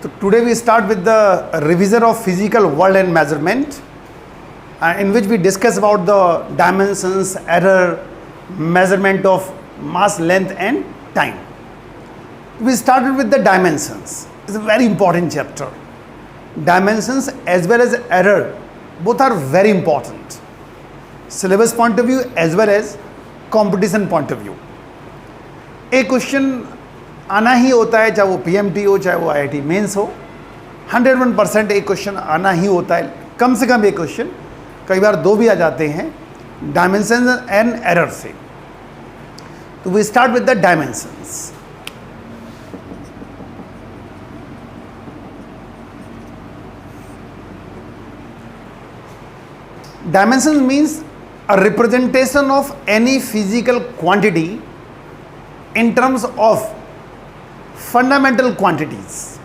So today we start with the revision of physical world and measurement, in which we discuss about the dimensions, error, measurement of mass, length and time. We started with the dimensions. It's a very important chapter. Dimensions as well as error, both are very important. Syllabus point of view as well as competition point of view. एक question आना ही होता है, चाहे वो PMT हो चाहे वो IIT mains हो, 101% एक क्वेश्चन आना ही होता है, कम से कम एक क्वेश्चन, कई बार दो भी आ जाते हैं डायमेंशन एंड एरर से. तो we start with the dimensions. Dimensions means a representation of any physical quantity in terms of fundamental quantities.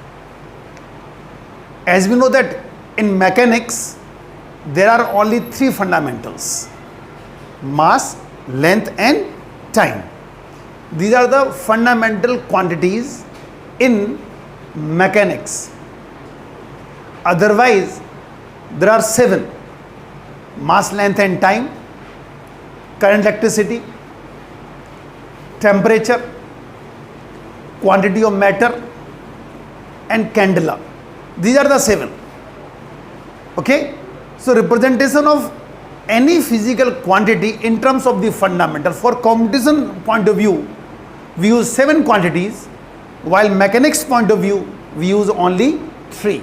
As we know that in mechanics there are only three fundamentals: mass, length and time. These are the fundamental quantities in mechanics. Otherwise there are seven: mass, length and time, current, electricity, temperature, quantity of matter and candela. These are the seven. Okay, so representation of any physical quantity in terms of the fundamental. For competition point of view we use seven quantities, while mechanics point of view we use only three.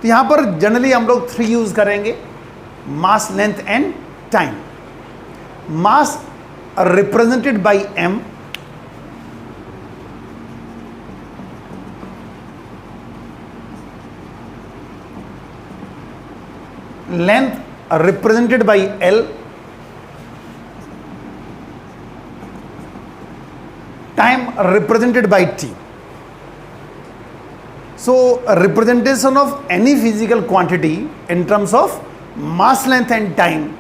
तो यहाँ पर generally हम लोग three use करेंगे: mass, length and time. Mass are represented by m, length are represented by L, time are represented by T. So a representation of any physical quantity in terms of mass, length and time,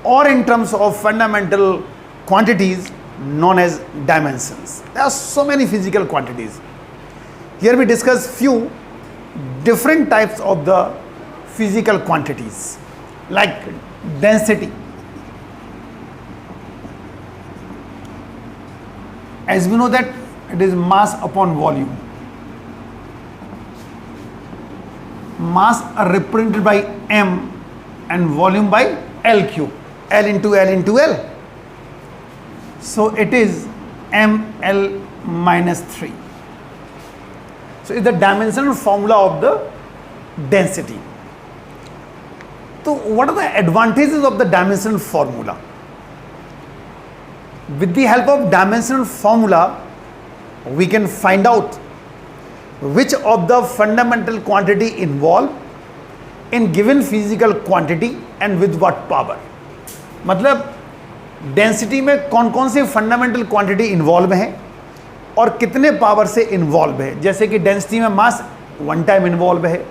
or in terms of fundamental quantities known as dimensions. There are so many physical quantities. Here we discuss few different types of the physical quantities, like density. As we know that it is mass upon volume. Mass are represented by m and volume by L cube, L into L into L. So it is ml minus 3. So it's the dimensional formula of the density. So what are the advantages of the dimensional formula? With the help of dimensional formula we can find out which of the fundamental quantity involved in given physical quantity and with what power. मतलब density में कौन कौन से fundamental quantity involve हैं और कितने power से involve है. जैसे कि डेंसिटी में मास 1 टाइम इन्वॉल्व है,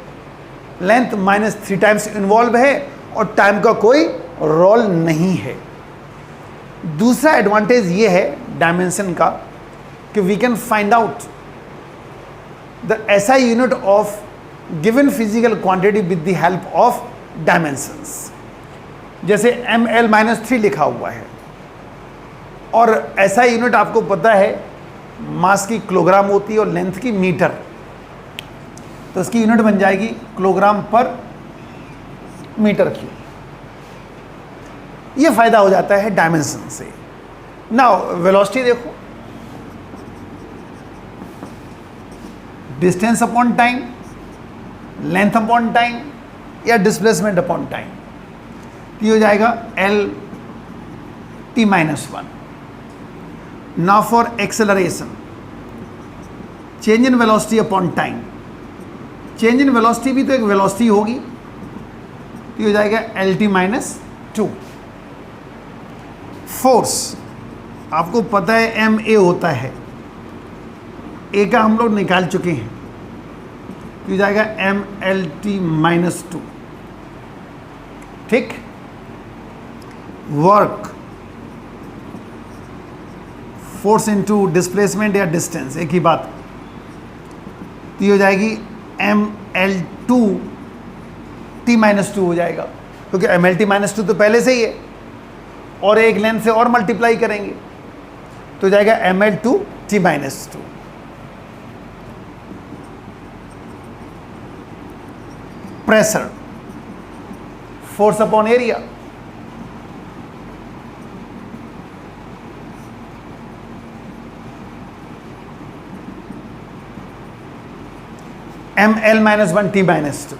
लेंथ -3 टाइम्स इन्वॉल्व है और टाइम का कोई रोल नहीं है. दूसरा एडवांटेज ये है डायमेंशन का कि we can find out the SI unit of given physical quantity with the help of dimensions. जैसे ml-3 लिखा हुआ है और ऐसा यूनिट आपको पता है मास की किलोग्राम होती है और लेंथ की मीटर, तो इसकी यूनिट बन जाएगी किलोग्राम पर मीटर क्यूब. ये फायदा हो जाता है डायमेंशन से. नाउ वेलोसिटी देखो, distance upon time, length upon time या डिस्प्लेसमेंट अपॉन टाइम. ये हो जाएगा L(t-1). Now for acceleration, change in velocity upon time. Change in velocity भी तो एक वेलोसिटी होगी, तो ये हो जाएगा Lt-2. फोर्स आपको पता है ma होता है, a का हम लोग निकाल चुके हैं, तो ये जाएगा mlt-2. ठीक. वर्क, फोर्स इनटू डिस्प्लेसमेंट या डिस्टेंस, एक ही बात. तो ये हो जाएगी mL2T-2 हो जाएगा, क्योंकि mLT-2 तो पहले से ही है और एक लेंथ से और मल्टीप्लाई करेंगे तो हो जाएगा mL2T-2। Pressure, force upon area, mL-1T-2,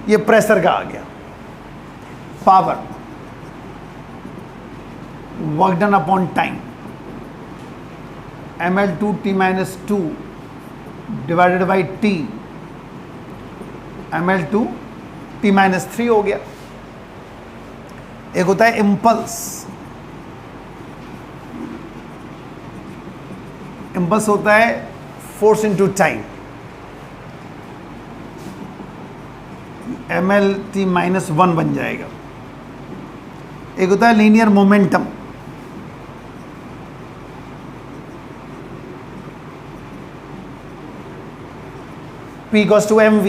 ये प्रेशर का आ गया। Power, work done upon time, mL2T-2 divided by T, mL2T-3 हो गया। एक होता है इम्पल्स, इम्पल्स होता है फोर्स इनटू टाइम, mL-T-1 बन जाएगा। एक होता है linear momentum, P equals to mv,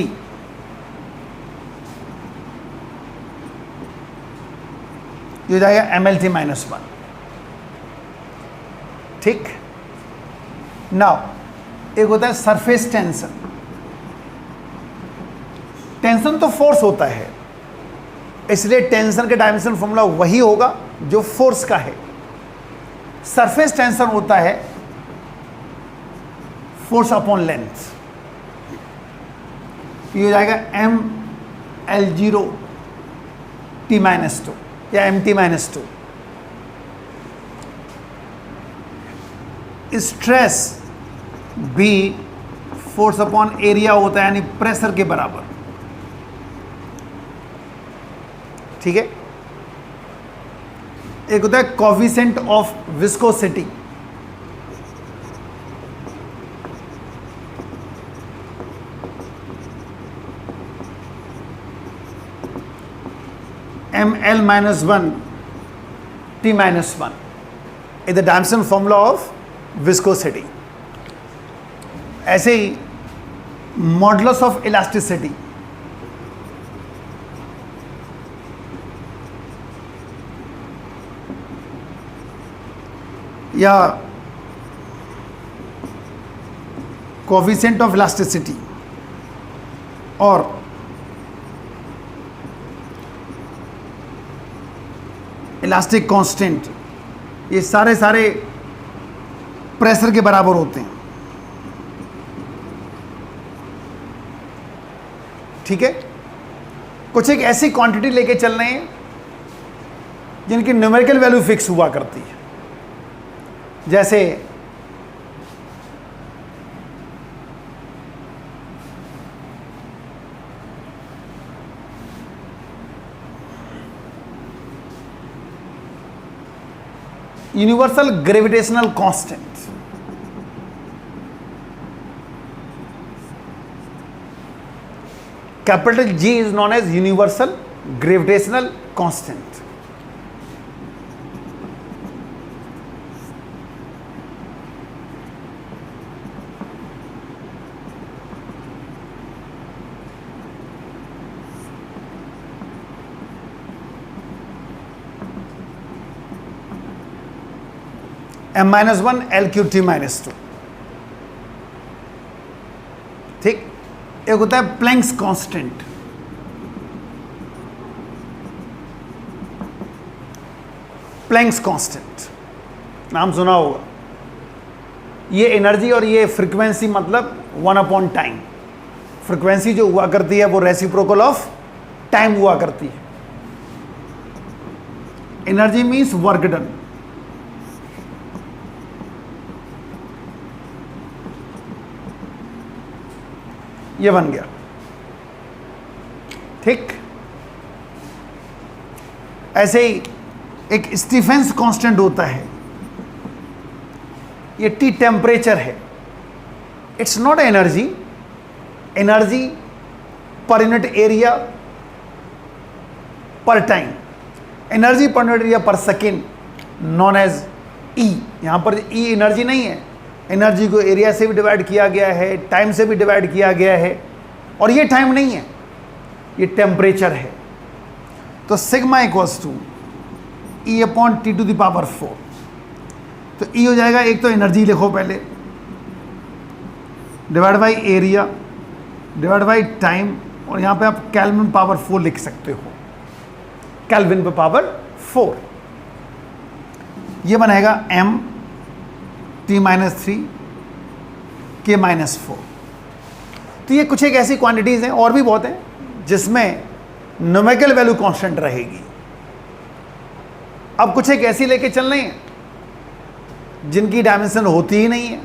ये हो जाएगा mL-T-1। ठीक। नाउ एक होता है सरफेस टेंशन। टेंशन तो फोर्स होता है, इसलिए टेंशन का डायमेंशन फॉर्मूला वही होगा जो फोर्स का है। सरफेस टेंशन होता है फोर्स अपॉन लेंथ, ये हो जाएगा mL0T-2 या mT-2। स्ट्रेस भी फोर्स अपॉन एरिया होता है, यानी प्रेशर के बराबर। ठीक है। एक होता है coefficient of viscosity, mL-1T-1 is the dimension formula of viscosity. ऐसे ही मॉडुलस ऑफ इलास्टिसिटी, या कोफिशिएंट ऑफ इलास्टिसिटी और इलास्टिक कांस्टेंट, ये सारे प्रेशर के बराबर होते हैं। ठीक है। कुछ एक ऐसी क्वांटिटी लेके चल रहे हैं जिनकी न्यूमेरिकल वैल्यू फिक्स हुआ करती है, जैसे universal gravitational constant, capital G is known as universal gravitational constant. m-1 L3T-2। ठीक। एक होता है प्लैंक्स कांस्टेंट, प्लैंक्स कांस्टेंट नाम सुना होगा। ये एनर्जी और ये फ्रीक्वेंसी मतलब 1/टाइम। फ्रीक्वेंसी जो हुआ करती है वो रेसिप्रोकल ऑफ टाइम हुआ करती है। Energy means work done. ये बन गया। ठीक। ऐसे ही एक स्टीफेंस कांस्टेंट होता है, ये टी टेम्परेचर है। It's not energy, energy per unit area per time, energy per unit area per second known as E. यहां पर ई एनर्जी नहीं है, एनर्जी को एरिया से भी डिवाइड किया गया है, टाइम से भी डिवाइड किया गया है, और ये टाइम नहीं है, ये टेम्परेचर है। तो sigma equals to E upon T to the power 4। तो E हो जाएगा, एक तो एनर्जी लिखो पहले, divide by area divide by time, और यहाँ पे आप केल्विन पावर 4 लिख सकते हो, केल्विन पे पावर 4। ये बनेगा m T-3 K-4। तो ये कुछ एक ऐसी क्वांटिटीज हैं, और भी बहुत हैं, जिसमें न्यूमेरिकल वैल्यू कांस्टेंट रहेगी। अब कुछ एक ऐसी लेके चल रही है जिनकी डायमेंशन होती ही नहीं है।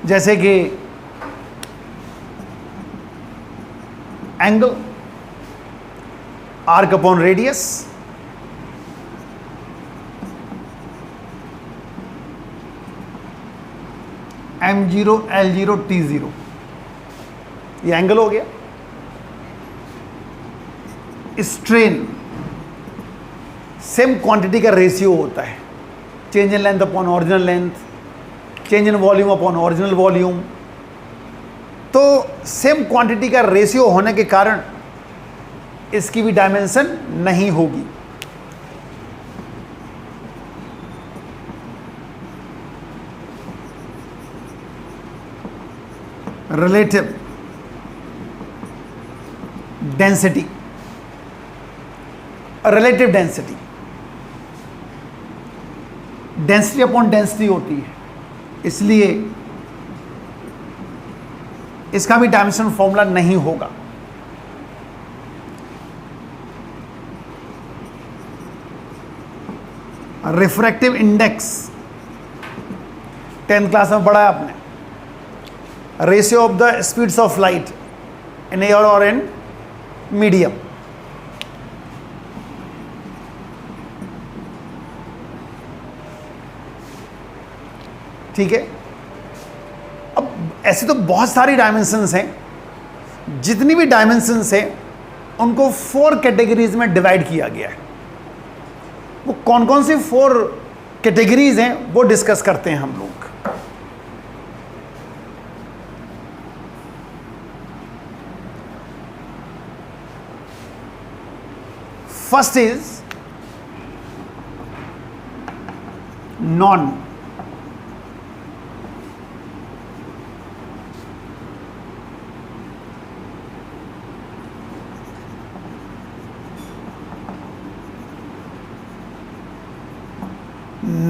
जैसे कि angle, arc upon radius, M0 L0 T0, ये एंगल हो गया। स्ट्रेन, सेम क्वांटिटी का रेशियो होता है, change in length upon original length, change in volume upon original volume. तो सेम क्वांटिटी का रेशियो होने के कारण इसकी भी डायमेंशन नहीं होगी। Relative density, relative density, density upon density होती है, इसलिए इसका भी डायमेंशन फॉर्मूला नहीं होगा। रिफ्रैक्टिव इंडेक्स 10th क्लास में पढ़ा है आपने, ratio of the speeds of light in air और इन मीडियम। ठीक है। अब ऐसे तो बहुत सारी डायमेंशंस हैं, जितनी भी डायमेंशंस हैं उनको 4 कैटेगरीज में डिवाइड किया गया है। वो कौन कौन सी 4 कैटेगरीज हैं वो डिस्कस करते हैं हम लोग। First is non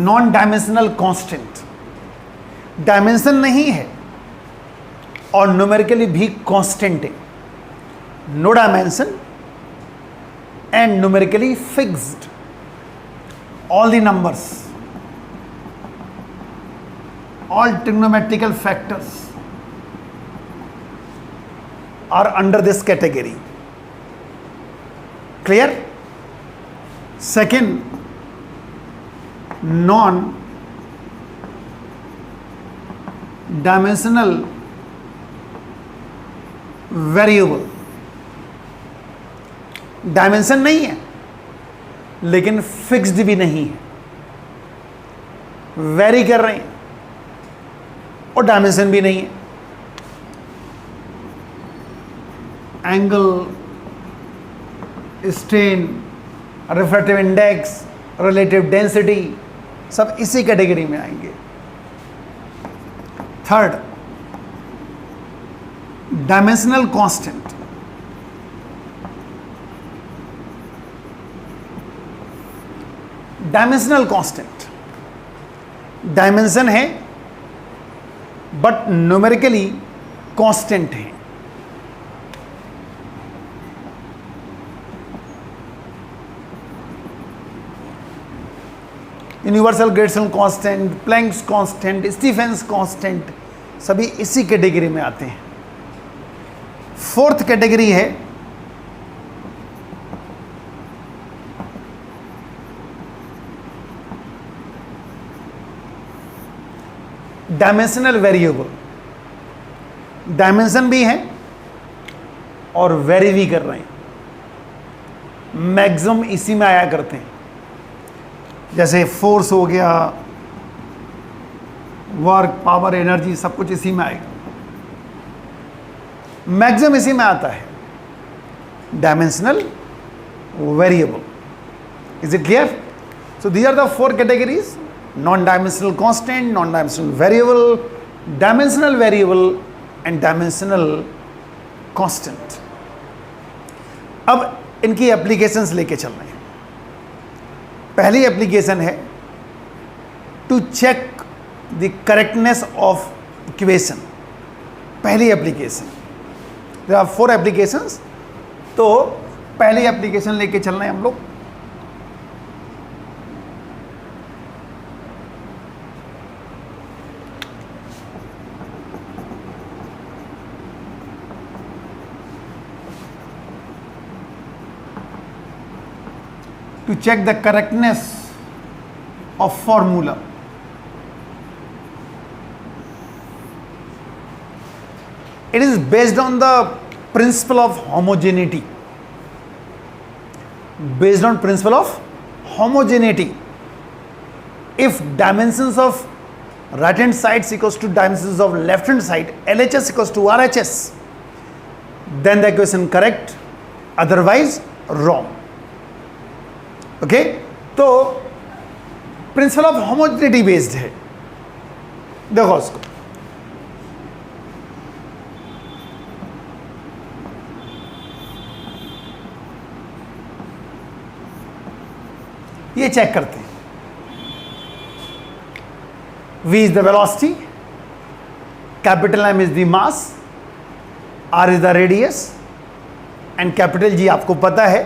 non dimensional constant, dimension नहीं है और न्यूमेरिकली भी कांस्टेंट है। No dimension and numerically fixed. All the numbers, all trigonometrical factors are under this category. Clear? Second, non dimensional variable, dimension नहीं है लेकिन फिक्स्ड भी नहीं है, वेरी कर रहे हैं, और डायमेंशन भी नहीं है। Angle, strain, refractive index, relative density सब इसी कैटेगरी में आएंगे। Third, dimensional constant, dimensional constant dimension है बट न्यूमेरिकली कांस्टेंट है। Universal gravitational constant, Planck's constant, Stefan's constant सभी इसी कैटेगरी में आते हैं। फोर्थ कैटेगरी है डायमेंशनल वेरिएबल, डायमेंशन भी है और वेरी भी कर रहे हैं, मैक्सिमम इसी में आया करते हैं। जैसे फोर्स हो गया, वर्क, पावर, एनर्जी, सब कुछ इसी में आएगा। मैक्सिमम इसी में आता है, dimensional variable. Is it clear? So these are the 4 categories: non dimensional constant, non dimensional variable, dimensional variable and dimensional constant. अब इनकी एप्लीकेशंस लेके चल रहे हैं। पहली एप्लीकेशन है to check the correctness of equation. पहली एप्लीकेशन, देयर आर 4 एप्लीकेशंस, तो पहली एप्लीकेशन लेके चल रहे हैं हम लोग। To check the correctness of formula. It is based on the principle of homogeneity. Based on principle of homogeneity. If dimensions of right hand side is equals to dimensions of left hand side, LHS equals to RHS, then the equation correct, otherwise wrong. Okay तो principle of homogeneity based है। देखो उसको, ये check करते हैं। V is the velocity, capital M is the mass, R is the radius and capital G आपको पता है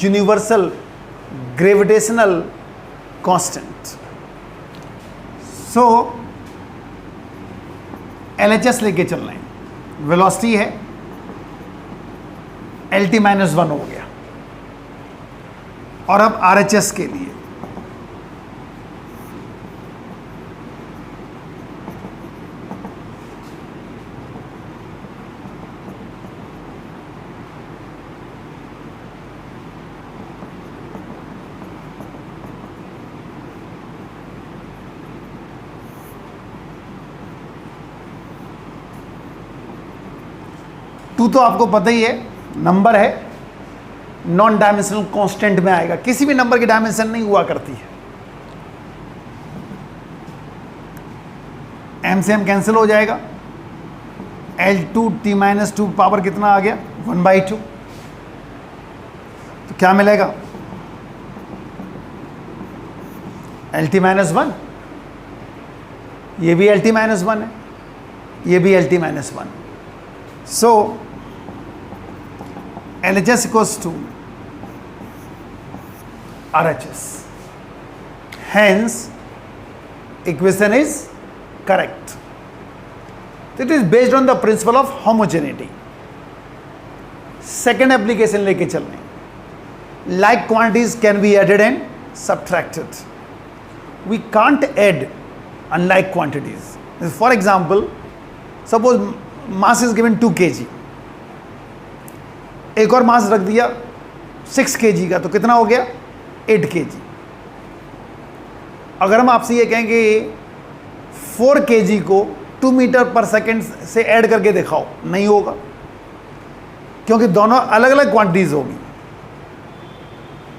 यूनिवर्सल ग्रेविटेशनल कांस्टेंट। सो LHS लेके चल रहे हैं। वेलोसिटी है LT - 1 हो गया। और अब RHS के लिए टू तो आपको पता ही है, नंबर है, नॉन डायमेंशनल कांस्टेंट में आएगा। किसी भी नंबर की डायमेंशन नहीं हुआ करती है। M से M कैंसिल हो जाएगा। L2 T - 2 पावर कितना आ गया? 1/2। तो क्या मिलेगा? LT - 1, ये भी LT - 1 है, ये भी LT - 1। So LHS equals to RHS. Hence, equation is correct. It is based on the principle of homogeneity. Second application लेके चल रहे हैं। Like quantities can be added and subtracted. We can't add unlike quantities. For example, suppose mass is given 2 kg, एक और मास रख दिया 6 kg का, तो कितना हो गया? 8 kg। अगर हम आपसे ये कहेंगे 4 kg को 2 मीटर पर सेकेंड से ऐड करके दिखाओ, नहीं होगा, क्योंकि दोनों अलग अलग क्वांटिटीज होगी।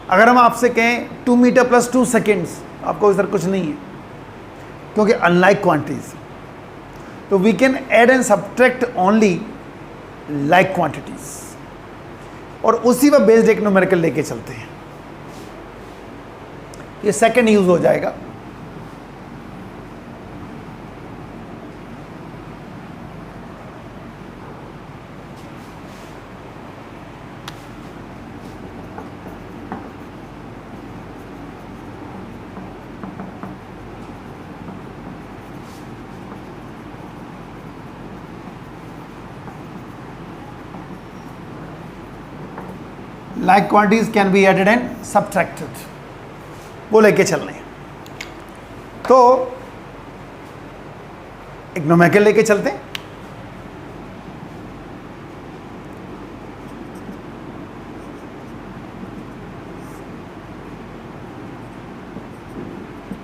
अगर हम आपसे कहें 2 मीटर + 2 सेकेंड्स, आपको इधर कुछ नहीं है, क्योंकि अनलाइक क्वांटिटीज। तो we can add and subtract only like quantities, और उसी पर बेस्ड एक न्यूमेरिकल लेके चलते हैं। ये सेकंड यूज हो जाएगा। Like quantities can be added and subtracted, वो लेके चल रहे हैं। तो एक न्यूमेरिकल लेके चलते हैं।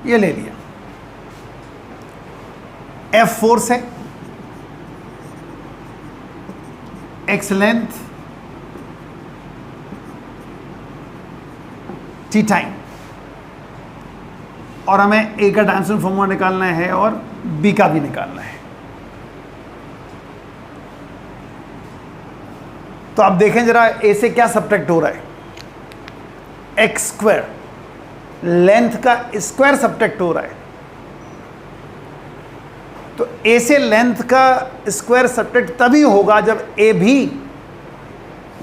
ये ले लिया, F फोर्स है, X लेंथ, T टाइम, और हमें A का डायमेंशन फॉर्मूला निकालना है और B का भी निकालना है। तो आप देखें जरा A से क्या सब्ट्रैक्ट हो रहा है, एक्स स्क्वायर, लेंथ का स्क्वायर सब्ट्रैक्ट हो रहा है। तो A से लेंथ का स्क्वायर सब्ट्रैक्ट तभी होगा जब A भी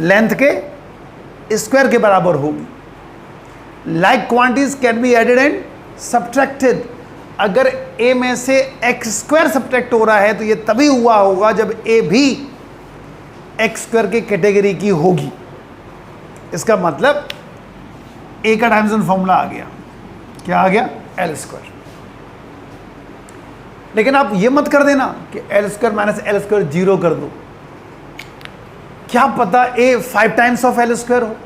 लेंथ के स्क्वायर के बराबर होगी। Like quantities can be added and subtracted. अगर A में से एक्स स्क्वायर सब्ट्रैक्ट हो रहा है तो ये तभी हुआ होगा जब A भी एक्स स्क्वायर की कैटेगरी की होगी। इसका मतलब A का डायमेंशन फॉर्मूला आ गया, क्या आ गया, एल स्क्वायर। लेकिन आप ये मत कर देना कि L square minus L square zero कर दो, क्या पता A 5 times of L square हो।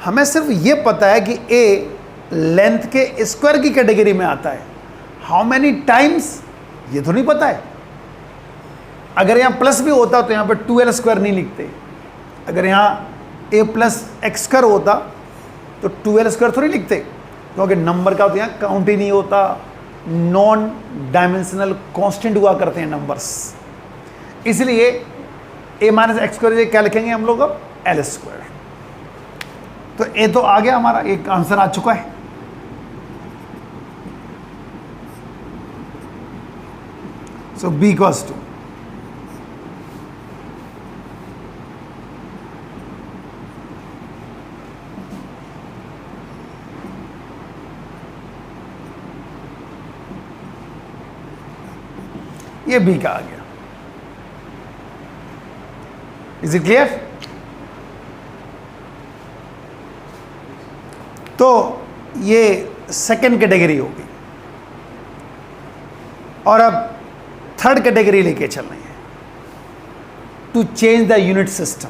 हमें सिर्फ ये पता है कि A लेंथ के स्क्वायर की कैटेगरी में आता है, हाउ मैनी टाइम्स ये तो नहीं पता है। अगर यहाँ प्लस भी होता तो यहाँ पे 2l स्क्वायर नहीं लिखते, अगर यहाँ A प्लस एक्स स्क्वायर होता तो 2l स्क्वायर थोड़ी लिखते, क्योंकि नंबर का तो यहाँ काउंट ही नहीं होता, नॉन डायमेंशनल कांस्टेंट हुआ करते हैं नंबर्स। इसलिए A माइनस एक्स स्क्वायर क्या लिखेंगे हम लोग अब, एल स्क्वायर। तो A तो आ गया, हमारा एक आंसर आ चुका है। सो B इक्वल्स टू ये B का आ गया। Is it clear? तो ये सेकंड कैटेगरी होगी और अब थर्ड कैटेगरी लेके चल रही है, to change the unit system.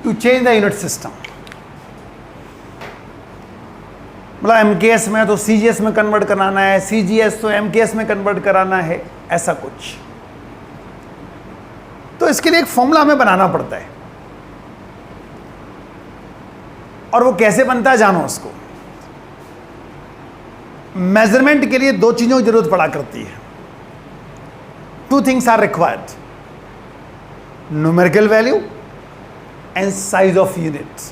To change the unit system, मतलब एमकेएस में तो सीजीएस में कन्वर्ट कराना है, सीजीएस तो एमकेएस में कन्वर्ट कराना है, ऐसा कुछ। तो इसके लिए एक फॉर्मूला हमें बनाना पड़ता है, और वो कैसे बनता है जानो उसको। मेजरमेंट के लिए दो चीजों की जरूरत पड़ा करती है, two things are required, numerical value and size of units.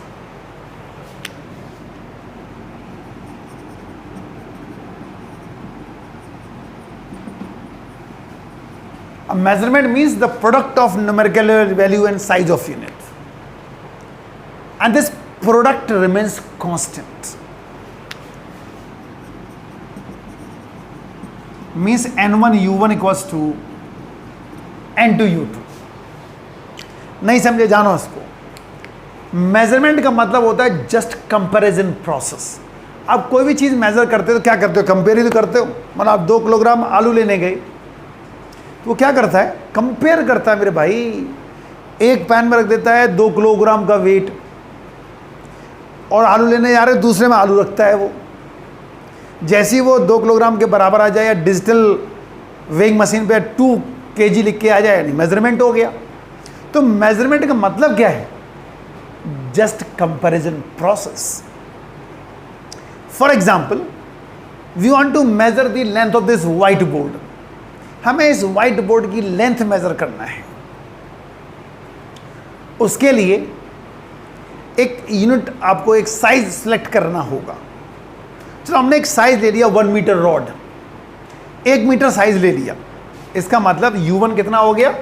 A measurement means the product of numerical value and size of unit, and this product remains constant, means n1 u1 equals to n2 u2। नहीं समझे जानो इसको। Measurement का मतलब होता है just comparison process. आप कोई भी चीज़ मेजर करते हो तो क्या करते हो, कंपेयर ही तो करते हो। मतलब आप 2 किलोग्राम आलू लेने गए तो वो क्या करता है, कंपेयर करता है। मेरे भाई एक पैन में रख देता है 2 किलोग्राम का वेट, और आलू लेने जा रहे हो दूसरे में आलू रखता है। वो जैसे ही वो 2 किलोग्राम के बराबर आ जाए या डिजिटल वेइंग मशीन पे 2 kg लिख के आ जाए, यानी मेजरमेंट हो गया। तो मेजरमेंट का मतलब क्या है, just comparison process. For example, we want to measure the length of this whiteboard. हमें इस whiteboard की लेंथ मेजर करना है। उसके लिए एक यूनिट, आपको एक साइज सिलेक्ट करना होगा। चलो हमने एक साइज ले लिया 1 मीटर रॉड, 1 मीटर साइज ले लिया। इसका मतलब U1 कितना हो गया,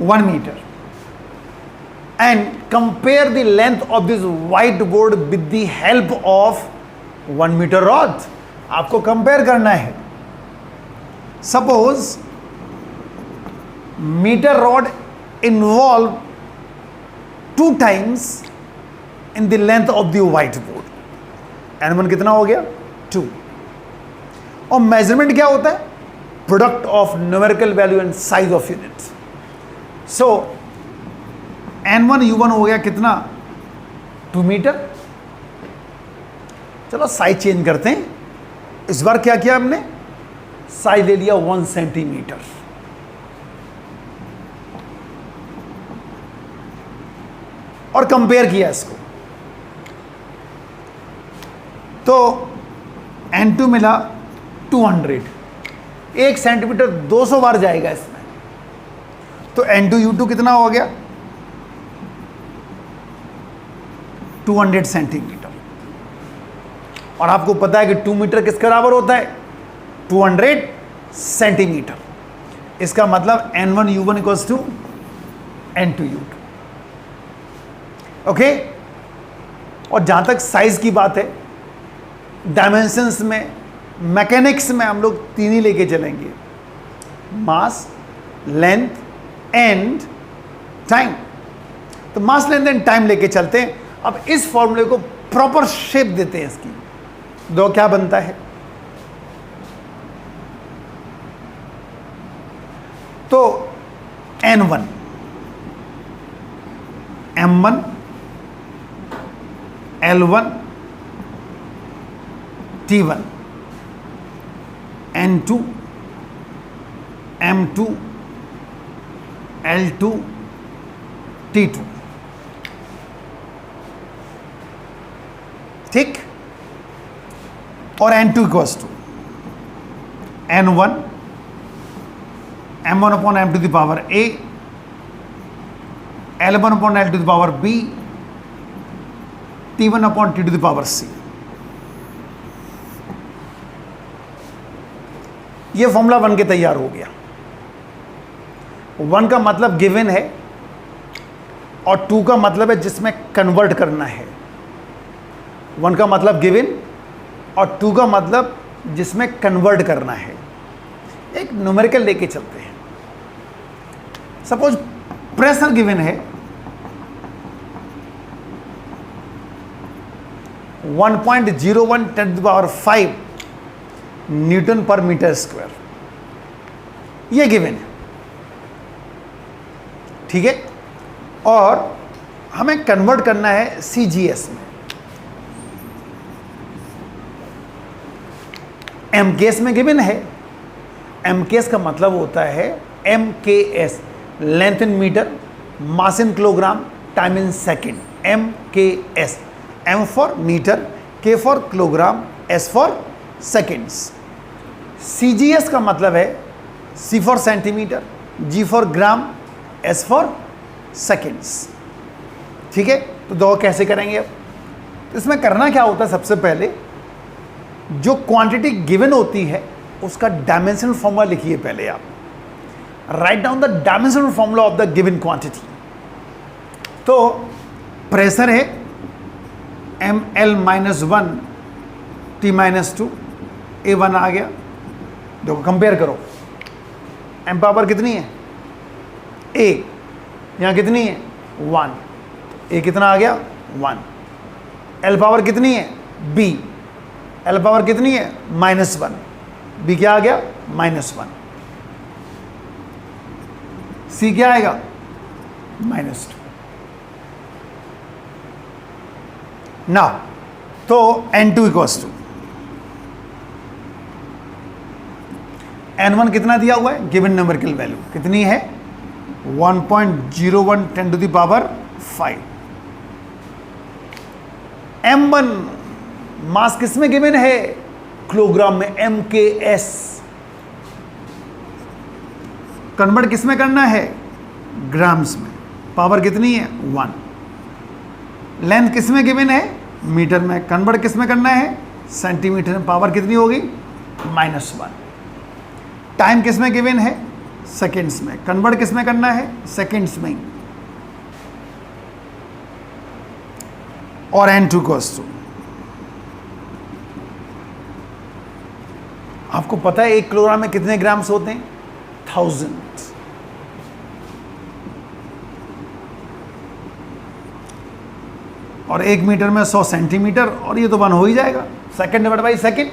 1 meter, and compare the length of this whiteboard with the help of 1 meter rod. आपको कंपेयर करना है। Suppose metre rod involve 2 times in the length of the whiteboard. N1 कितना हो गया? 2। और मेजरमेंट क्या होता है? Product of numerical value and size of unit. So N1 U1 हो गया कितना? 2 मीटर। चलो साइज चेंज करते हैं। इस बार क्या किया हमने? साइज ले लिया 1 सेंटीमीटर। और कंपेयर किया इसको, तो N2 मिला 200। 1 सेंटीमीटर 200 बार जाएगा इसमें, तो N2 U2 कितना हो गया? 200 सेंटीमीटर। और आपको पता है कि 2 मीटर किसके बराबर होता है? 200 सेंटीमीटर। इसका मतलब N1 U1 equals to N2 U2। Okay. और जहां तक साइज की बात है, डायमेंशंस में, मैकेनिक्स में हम लोग 3 ही लेके चलेंगे, मास, लेंथ एंड टाइम। तो मास, लेंथ एंड टाइम लेके चलते हैं। अब इस फॉर्मूले को प्रॉपर शेप देते हैं इसकी। दो क्या बनता है? तो N1 M1 L1 T1 N2 M2 L2 T2। ठीक। और N2 equals to N1 M1 upon M to the power A, L1 upon L to the power B, T1 upon T to the power C। ये formula 1 के तैयार हो गया। 1 का मतलब given है और 2 का मतलब है जिसमें कन्वर्ट करना है। 1 का मतलब गिवन और 2 का मतलब जिसमें कन्वर्ट करना है। एक न्यूमेरिकल लेके चलते हैं। सपोज प्रेशर गिवन है 1.01 × 10⁵ न्यूटन पर मीटर स्क्वायर। ये गिवन है, ठीक है। और हमें कन्वर्ट करना है CGS में। MKS में गिवन है। MKS का मतलब होता है MKS, length in metre, mass in kilogram, time in second. MKS, M for metre, K for kilogram, S for seconds. CGS का मतलब है C for centimetre, G for gram, S for seconds. ठीक है। तो दो कैसे करेंगे? अब इसमें करना क्या होता है? सबसे पहले जो क्वांटिटी गिवन होती है उसका डायमेंशनल फॉर्मूला लिखिए। पहले आप write down the dimensional formula of the given quantity. तो प्रेशर है ML-1 T-2, A1 आ गया। देखो कंपेयर करो, M पावर कितनी है? A। यहाँ कितनी है? 1। A कितना आ गया? 1। L पावर कितनी है? B। L पावर कितनी है? -1। B क्या आ गया? -1। C क्या आएगा? -2। ना तो N2 इक्वल्स टू N1 कितना दिया हुआ है? गिवन न्यूमेरिकल वैल्यू कितनी है? 1.01 × 10⁵। M1 मास किस में गिवन है? किलोग्राम में, MKS। कन्वर्ट किस में करना है? ग्राम्स में। पावर कितनी है? 1। लेंथ किस में गिवन है? मीटर में। कन्वर्ट किस में करना है? सेंटीमीटर में। पावर कितनी होगी? -1। टाइम किस में गिवन है? सेकेंड्स में। कन्वर्ट किस में करना है? सेकेंड्स में। और N2 इक्वल्स टू आपको पता है 1 किलोग्राम में कितने ग्राम्स होते हैं? 1000। और 1 मीटर में 100 सेंटीमीटर, और ये तो 1 हो ही जाएगा, सेकंड डिवाइड बाई सेकंड।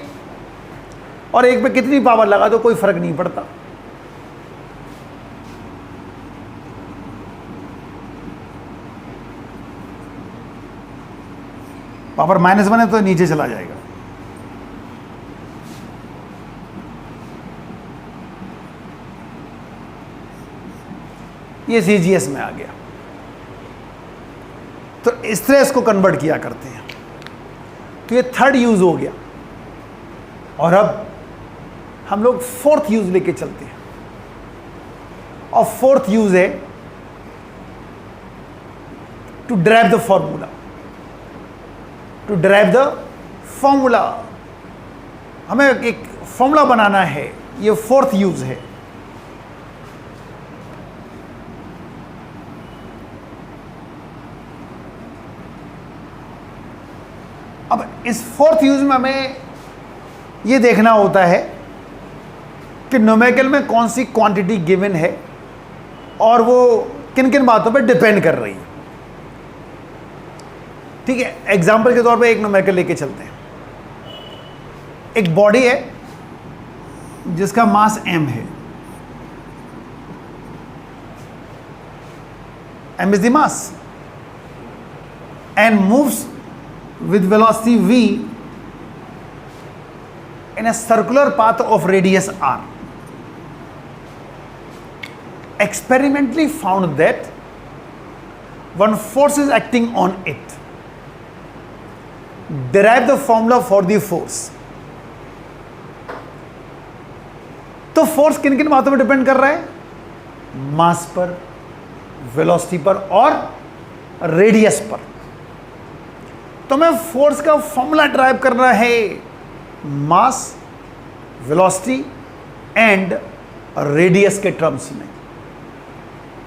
और एक पे कितनी पावर लगा दो कोई फर्क नहीं पड़ता। पावर -1 है तो नीचे चला जाएगा। ये सीजीएस में आ गया। तो इस तरह इसको कन्वर्ट किया करते हैं। तो ये थर्ड यूज हो गया। और अब हम लोग फोर्थ यूज लेके चलते हैं। और फोर्थ यूज है to derive the formula. To derive the formula, हमें एक फॉर्मूला बनाना है, ये फोर्थ यूज है। अब इस फोर्थ यूज में हमें ये देखना होता है कि न्यूमेरिकल में कौन सी क्वांटिटी गिवन है और वो किन किन बातों पे डिपेंड कर रही है। ठीक है, एग्जाम्पल के तौर पे एक न्यूमेरिकल लेके चलते हैं। एक बॉडी है जिसका मास m है, m is the mass and moves with velocity v in a circular path of radius r. Experimentally found that one force is acting on it. Derive the formula for the force. तो force किन किन बातों पर depend कर रहा है? मास पर, velocity पर और रेडियस पर। तो मैं फोर्स का फॉर्मूला ड्राइव करना है मास, वेलोसिटी एंड रेडियस के टर्म्स में।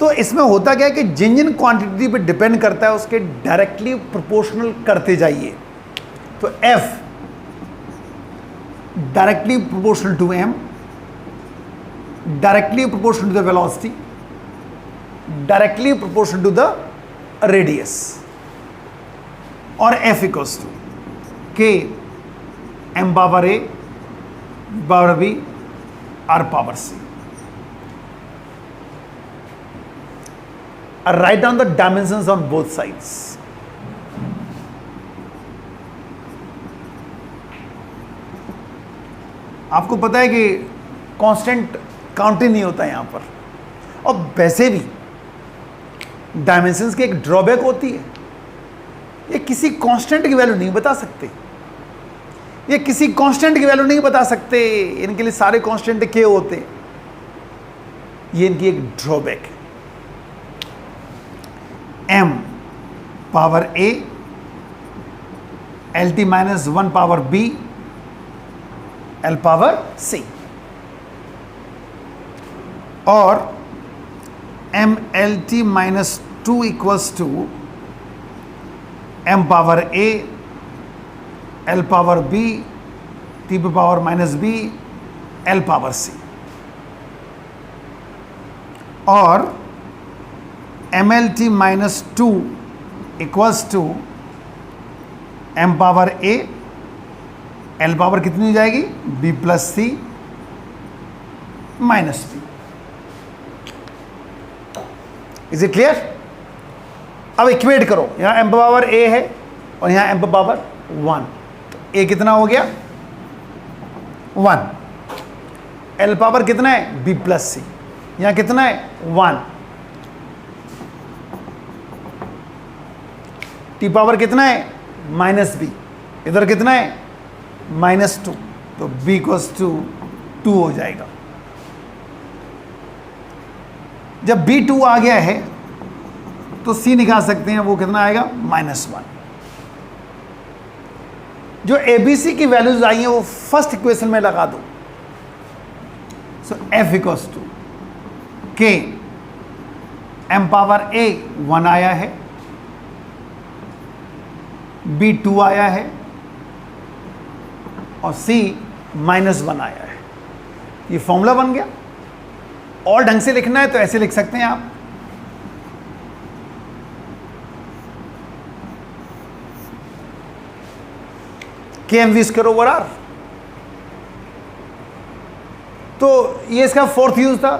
तो इसमें होता क्या है कि जिन जिन क्वांटिटी पे डिपेंड करता है उसके डायरेक्टली प्रोपोर्शनल करते जाइए। तो F directly proportional to m, directly proportional to the velocity, directly proportional to the radius. और F equals to K m power A power B R power C। Write down the dimensions on both sides. आपको पता है कि constant count ही नहीं होता यहां पर। और वैसे भी डायमेंशंस की एक ड्रॉबैक होती है, ये किसी कांस्टेंट की वैल्यू नहीं बता सकते। ये किसी कांस्टेंट की वैल्यू नहीं बता सकते, इनके लिए सारे कांस्टेंट के होते हैं। ये इनकी एक ड्रॉबैक है। m power a, LT minus 1 power b, L power c। और MLT minus 2 equals to m power a, L power b, t पे power minus b, L power c। और MLT minus 2 equals to m power a, L power कितनी हो जाएगी? b plus c minus b। Is it clear? अब equate करो, यहां m power a है और यहां m पावर 1, तो a कितना हो गया? 1। L पावर कितना है? b plus c। यहां कितना है? 1। टी पावर कितना है? Minus B. इधर कितना है? माइनस 2। तो b इक्वल्स टू 2 हो जाएगा। जब b 2 आ गया है तो c निकाल सकते हैं, वो कितना आएगा? -1। जो abc की वैल्यूज आई हैं वो फर्स्ट इक्वेशन में लगा दो। So f equals to k m power a 1 आया है, b 2 आया है और c -1 आया है। ये फॉर्मूला बन गया। और ढंग से लिखना है तो ऐसे लिख सकते हैं आप, kmv²/r। तो ये इसका फोर्थ यूज था।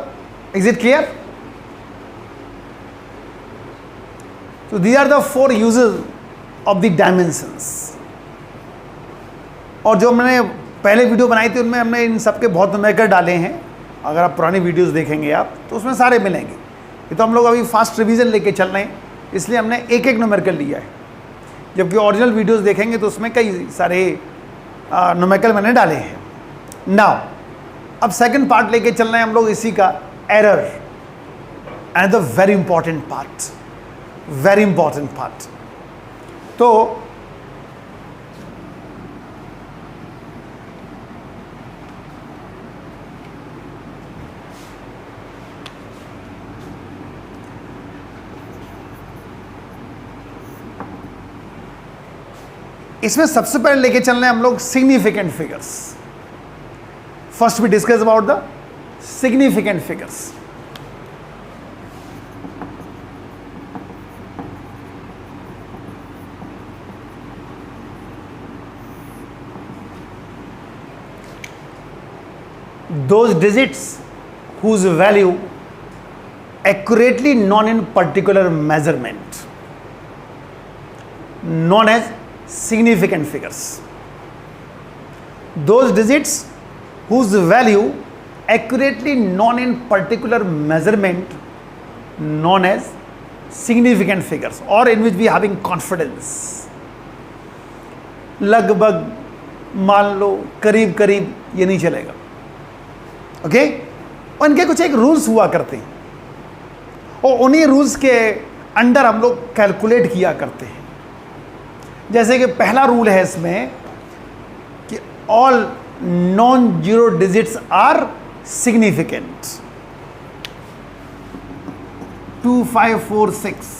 Is it clear? तो these are the 4 uses of the dimensions. और जो मैंने पहले वीडियो बनाई थी उनमें हमने इन सब के बहुत न्यूमेरिकल डाले हैं। अगर आप पुरानी वीडियोस देखेंगे आप तो उसमें सारे मिलेंगे। ये तो हम लोग अभी फास्ट रिवीजन लेके चल रहे हैं, इसलिए हमने एक एक न्यूमेरिकल लिया है, जबकि ओरिजिनल वीडियोस देखेंगे तो उसमें कई सारे न्यूमेरिकल मैंने डाले हैं। नाउ अब सेकंड पार्ट लेके चल रहे हैं हम लोग इसी का, error, and the very important part, very important part. तो इसमें सबसे पहले लेके चल रहे हैं हम लोग significant figures. First we discuss about the significant figures. Those digits whose value accurately known in particular measurement, known as significant figures. Those digits whose value accurately known in particular measurement, known as significant figures, or in which we having confidence. लगभग, मान लो, करीब करीब, ये नहीं चलेगा। Okay? और इनके कुछ एक रूल्स हुआ करते हैं और उन्हीं रूल्स के अंडर हम लोग कैलकुलेट किया करते हैं। जैसे कि पहला रूल है इसमें कि all non zero digits are significant. 2546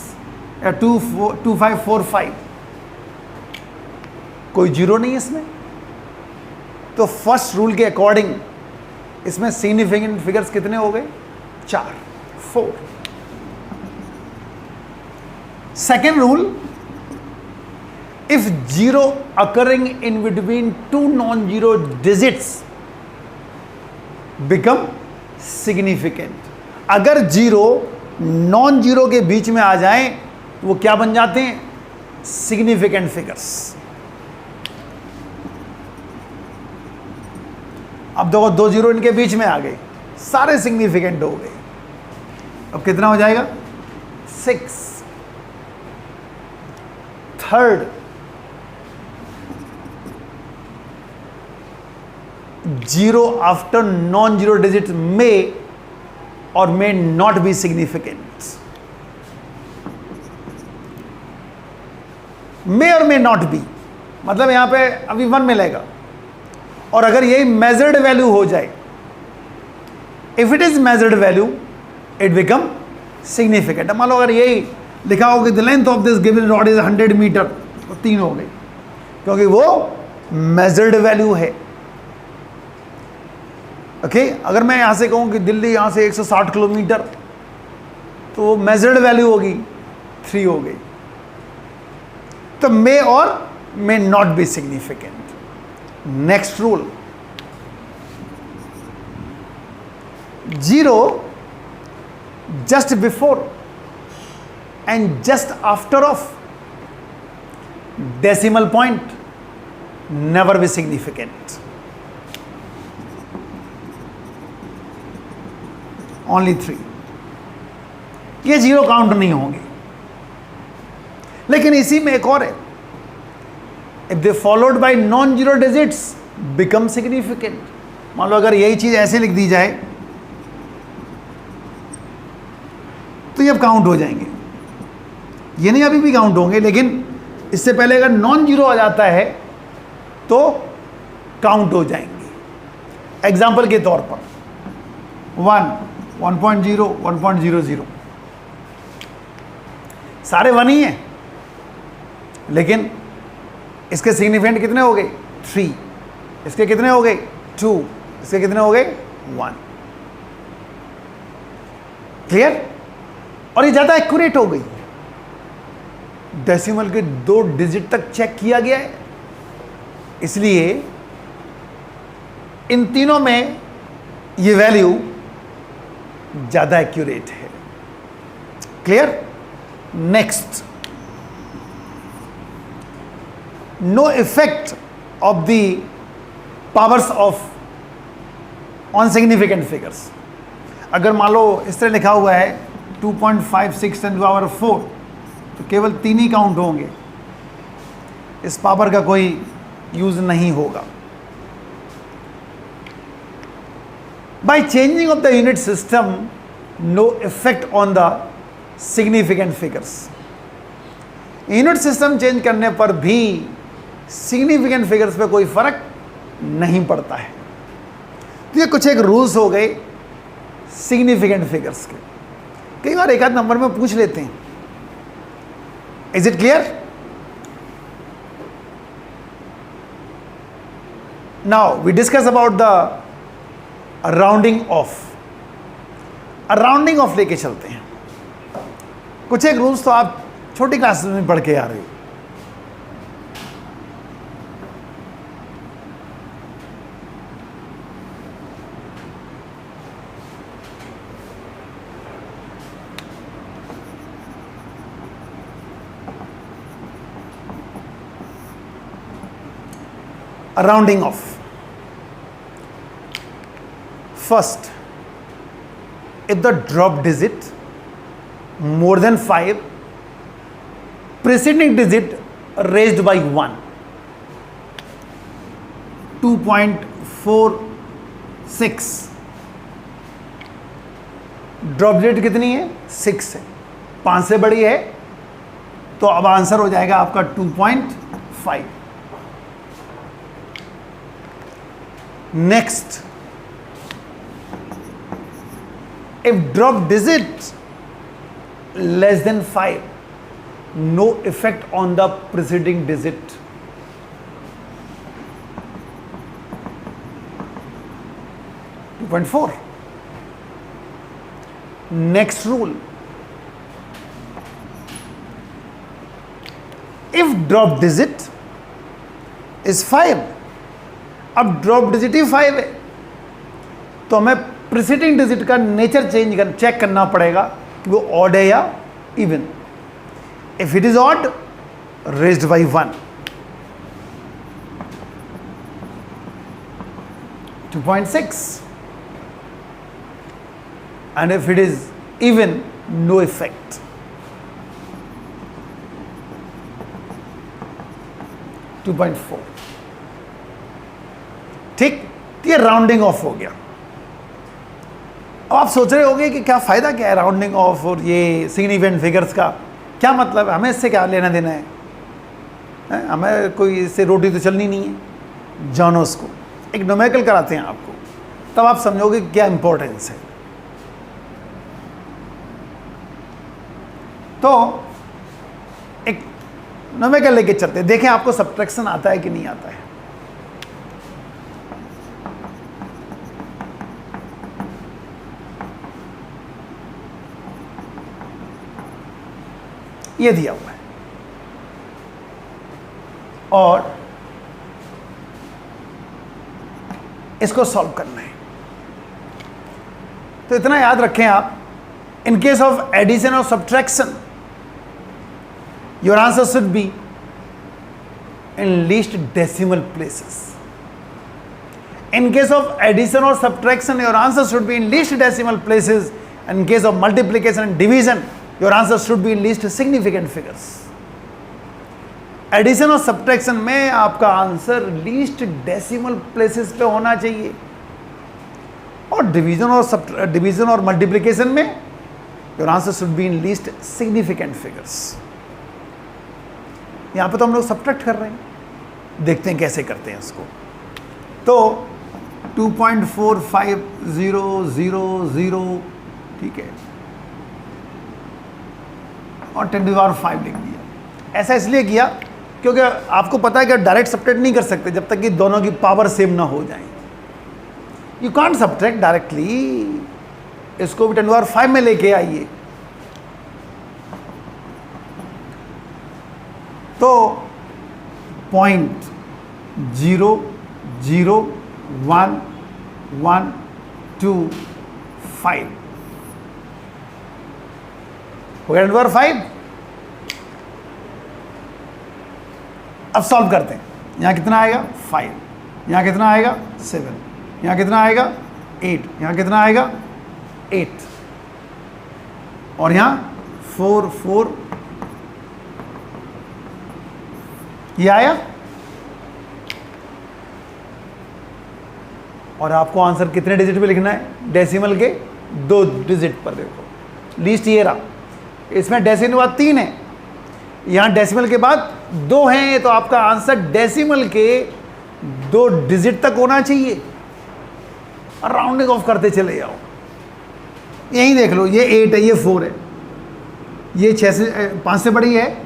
या 2545 कोई जीरो नहीं है इसमें। तो फर्स्ट रूल के अकॉर्डिंग इसमें सिग्निफिकेंट फिगर्स कितने हो गए? 4। Second rule, if zero occurring in between 2 non-zero digits become significant। अगर जीरो नॉन जीरो के बीच में आ जाएं तो वो क्या बन जाते हैं? Significant figures. अब देखो 2 जीरो इनके बीच में आ गए, सारे सिग्निफिकेंट हो गए। अब कितना हो जाएगा? 6। Third, zero after non zero digit may or may not be significant. May or may not B मतलब यहां पे अभी 1 मिलेगा, और अगर यही मेजर्ड वैल्यू हो जाए, if it is measured value it become significant. मान लो अगर यही लिखा हो कि the length of this given rod is 100 metre, तो 3 हो गई, क्योंकि वो मेजर्ड वैल्यू है। ओके अगर मैं यहां से कहूं कि दिल्ली यहां से 160 किलोमीटर, तो वो मेजर्ड वैल्यू होगी 3 हो गई। तो मे or may not be significant. Next rule, zero just before and just after of decimal point never be significant. Only 3, ये जीरो काउंट नहीं होंगे। लेकिन इसी में एक और है, if they followed by non zero digits become significant। मान लो अगर यही चीज ऐसे लिख दी जाए तो ये अब काउंट हो जाएंगे। ये नहीं अभी भी काउंट होंगे, लेकिन इससे पहले अगर नॉन जीरो आ जाता है तो काउंट हो जाएंगे। एग्जाम्पल के तौर पर 1, 1.0, 1.00 सारे 1 ही हैं, लेकिन इसके सिग्निफिकेंट कितने हो गए? 3। इसके कितने हो गए? 2, इसके कितने हो गए 1। क्लियर? और ये ज्यादा एक्यूरेट हो गई, डेसिमल के 2 डिजिट तक चेक किया गया है, इसलिए इन तीनों में ये वैल्यू ज्यादा एक्यूरेट है। Clear? Next, no effect of the powers of on significant figures. अगर मान लो इस तरह लिखा हुआ है 2.56 10 to the power 4, तो केवल 3 ही काउंट होंगे, इस पावर का कोई यूज नहीं होगा। By changing of the unit system, no effect on the significant figures. Unit system change करने पर भी सिग्निफिकेंट फिगर्स पे कोई फर्क नहीं पड़ता है। तो ये कुछ एक रूल्स हो गए सिग्निफिकेंट फिगर्स के। कई बार एक आध नंबर में पूछ लेते हैं। Is it clear? Now we discuss about the rounding off. Rounding off लेके चलते हैं। कुछ एक रूल्स तो आप छोटी क्लास में पढ़ के आ रहे हो। Rounding off. First, if the drop digit more than 5, preceding digit raised by 1, 2.46, drop digit कितनी है 6 है, 5 से बड़ी है, तो अब आंसर हो जाएगा आपका 2.5। Next, if drop digit less than 5, no effect on the preceding digit. .4. Next rule, if drop digit is 5, अब ड्रॉप डिजिट ही 5 है, तो हमें प्रीसीडिंग डिजिट का नेचर चेक करना पड़ेगा कि वो ऑड है या even. If it is odd, raised by 1, 2.6, and if it is even, no effect. To 2.4। ठीक, ये राउंडिंग ऑफ हो गया। अब आप सोच रहे होंगे कि क्या फायदा क्या है राउंडिंग ऑफ और ये सिग्निफिकेंट फिगर्स का, क्या मतलब है, हमें इससे क्या लेना देना है? हमें कोई इससे रोटी तो चलनी नहीं है। जानो उसको, एक न्यूमेरिकल कराते हैं आपको, तब आप समझोगे क्या इंपॉर्टेंस है। तो एक न्यूमेरिकल लेके चलते हैं, देखें आपको सब्ट्रैक्शन आता है कि नहीं आता है। ये दिया हुआ है और इसको सॉल्व करना है। तो इतना याद रखें आप, इन केस ऑफ एडिशन और subtraction, your answer should be in least decimal places. In case of addition और subtraction, your answer should be in least decimal places. In case of multiplication and division, your answer should be in least significant figures. Addition और subtraction में आपका answer least decimal places पे होना चाहिए, और division और multiplication में your answer should be in least significant figures. यहां पे तो हम लोग सब्ट्रैक्ट कर रहे हैं, देखते हैं कैसे करते हैं इसको। तो 2.4500, ठीक है, और 10 to the power 5 लिख दिया। ऐसा इसलिए किया क्योंकि आपको पता है कि डायरेक्ट सब्ट्रैक्ट नहीं कर सकते जब तक कि दोनों की पावर सेम ना हो जाए। यू कांट सब्ट्रैक्ट डायरेक्टली, इसको भी 10⁵ में लेके आइए। तो 0.00115 हो गया 10⁵। अब सॉल्व करते हैं। यहां कितना आएगा 5, यहां कितना आएगा 7, यहां कितना आएगा 8, यहां कितना आएगा 8 और यहां 4 4, ये आया। और आपको आंसर कितने डिजिट पे लिखना है? डेसिमल के 2 डिजिट पर। देखो लीस्ट ये रहा, इसमें डेसिमल के बाद 3 है, यहां डेसिमल के बाद 2 हैं, तो आपका आंसर डेसिमल के 2 डिजिट तक होना चाहिए। और राउंडिंग ऑफ करते चले जाओ। यही देख लो, ये 8 है, ये 4 है, ये 5 से बड़ी है,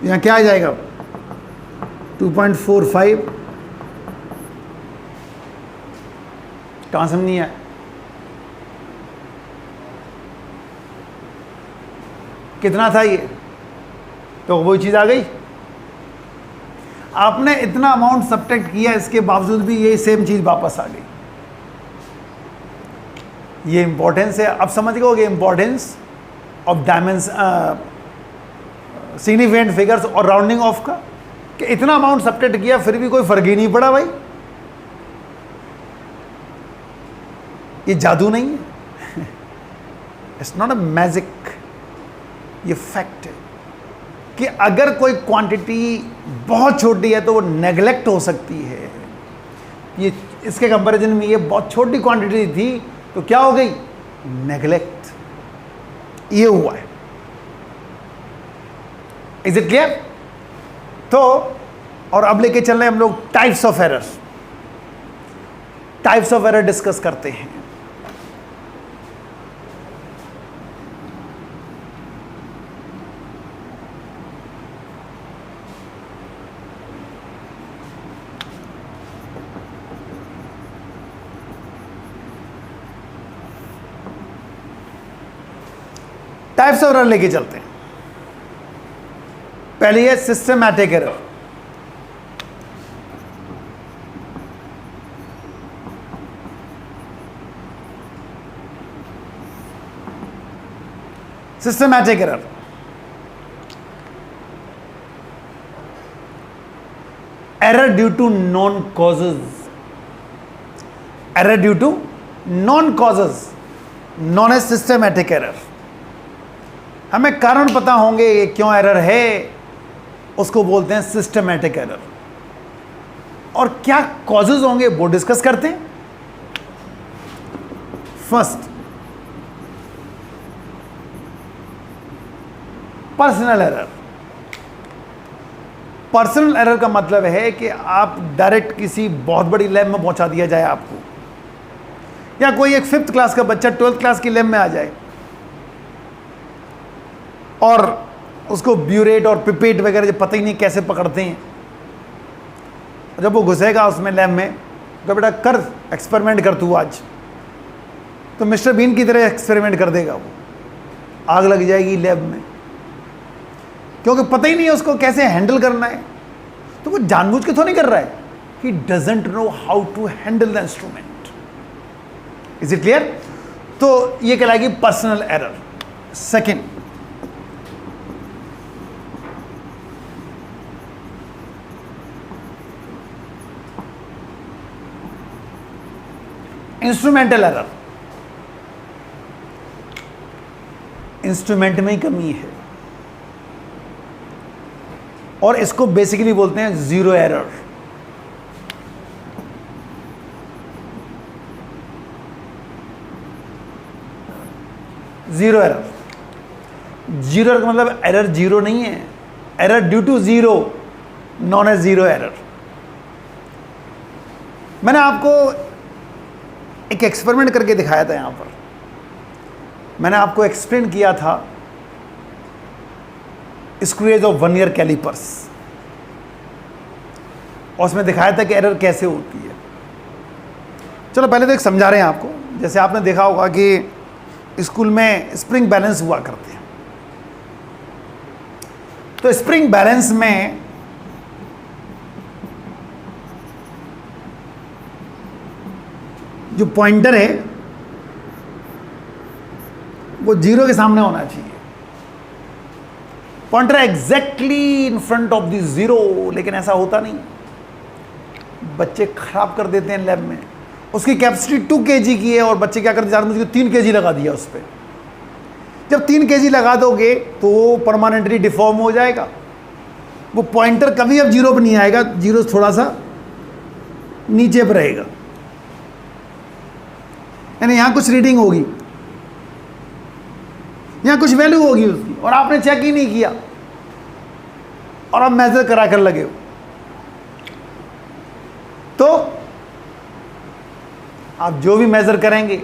यहां क्या आ जाएगा 2.45। कहां समझ नहीं आया? कितना था ये? तो वही चीज आ गई। आपने इतना अमाउंट सब्ट्रैक्ट किया, इसके बावजूद भी ये सेम चीज वापस आ गई। ये इंपॉर्टेंस है। अब समझ गए ये इंपॉर्टेंस ऑफ सिग्निफिकेंट फिगर्स और राउंडिंग ऑफ का, कि इतना अमाउंट सब्ट्रैक्ट किया फिर भी कोई फर्क ही नहीं पड़ा भाई। ये जादू नहीं है, इट्स नॉट अ मैजिक, ये फैक्ट है कि अगर कोई क्वांटिटी बहुत छोटी है तो वो नेग्लेक्ट हो सकती है। ये इसके कंपैरिजन में ये बहुत छोटी क्वांटिटी थी तो क्या हो गई? नेग्लेक्ट। ये हुआ है। Is it clear? तो और अब लेके चल रहे हम लोग types of errors. Types of error discuss करते हैं। टाइप्स ऑफ एरर लेके चलते हैं। पहली है systematic error. Systematic error error due to known causes. Error due to known causes known as systematic error. हमें कारण पता होंगे ये क्यों एरर है, उसको बोलते हैं सिस्टमैटिक एरर। और क्या कॉजेज होंगे वो डिस्कस करते हैं। First, personal error. Personal error का मतलब है कि आप डायरेक्ट किसी बहुत बड़ी लैब में पहुंचा दिया जाए आपको, या कोई एक 5th क्लास का बच्चा 12th क्लास की लैब में आ जाए और उसको ब्यूरेट और पिपेट वगैरह जो पता ही नहीं कैसे पकड़ते हैं, जब वो घुसेगा उसमें लैब में तो बेटा कर एक्सपेरिमेंट कर तू आज, तो मिस्टर बीन की तरह एक्सपेरिमेंट कर देगा। वो आग लग जाएगी लैब में, क्योंकि पता ही नहीं है उसको कैसे हैंडल करना है। तो वो जानबूझ के तो नहीं कर रहा है, he doesn't know how to handle the instrument. Is it clear? तो ये कहलाएगी personal error. Second, instrumental error. Instrument में ही कमी है और इसको बेसिकली बोलते हैं zero error. Zero error. Zero का मतलब एरर जीरो नहीं है, error due to zero known as zero error. मैंने आपको एक एक्सपेरिमेंट करके दिखाया था। यहां पर मैंने आपको एक्सप्लेन किया था स्क्रूज ऑफ वर्नियर कैलिपर्स, और उसमें दिखाया था कि एरर कैसे होती है। चलो पहले तो एक समझा रहे हैं आपको। जैसे आपने देखा होगा कि स्कूल में स्प्रिंग बैलेंस हुआ करते हैं, तो स्प्रिंग बैलेंस में जो पॉइंटर है वो 0 के सामने होना चाहिए। Pointer exactly in front of the 0, लेकिन ऐसा होता नहीं। बच्चे खराब कर देते हैं लैब में। उसकी कैपेसिटी 2 kg की है और बच्चे क्या करते हैं, मुझे 3 kg लगा दिया उस पर। जब 3 kg लगा दोगे तो वो परमानेंटली डिफॉर्म हो जाएगा। वो पॉइंटर कभी अब 0 पर नहीं आएगा, 0 थोड़ा सा नीचे पर रहेगा, यानी यहां कुछ रीडिंग होगी, यहां कुछ वैल्यू होगी उसकी, और आपने चेक ही नहीं किया और आप मेजर करा कर लगे हो, तो आप जो भी मेजर करेंगे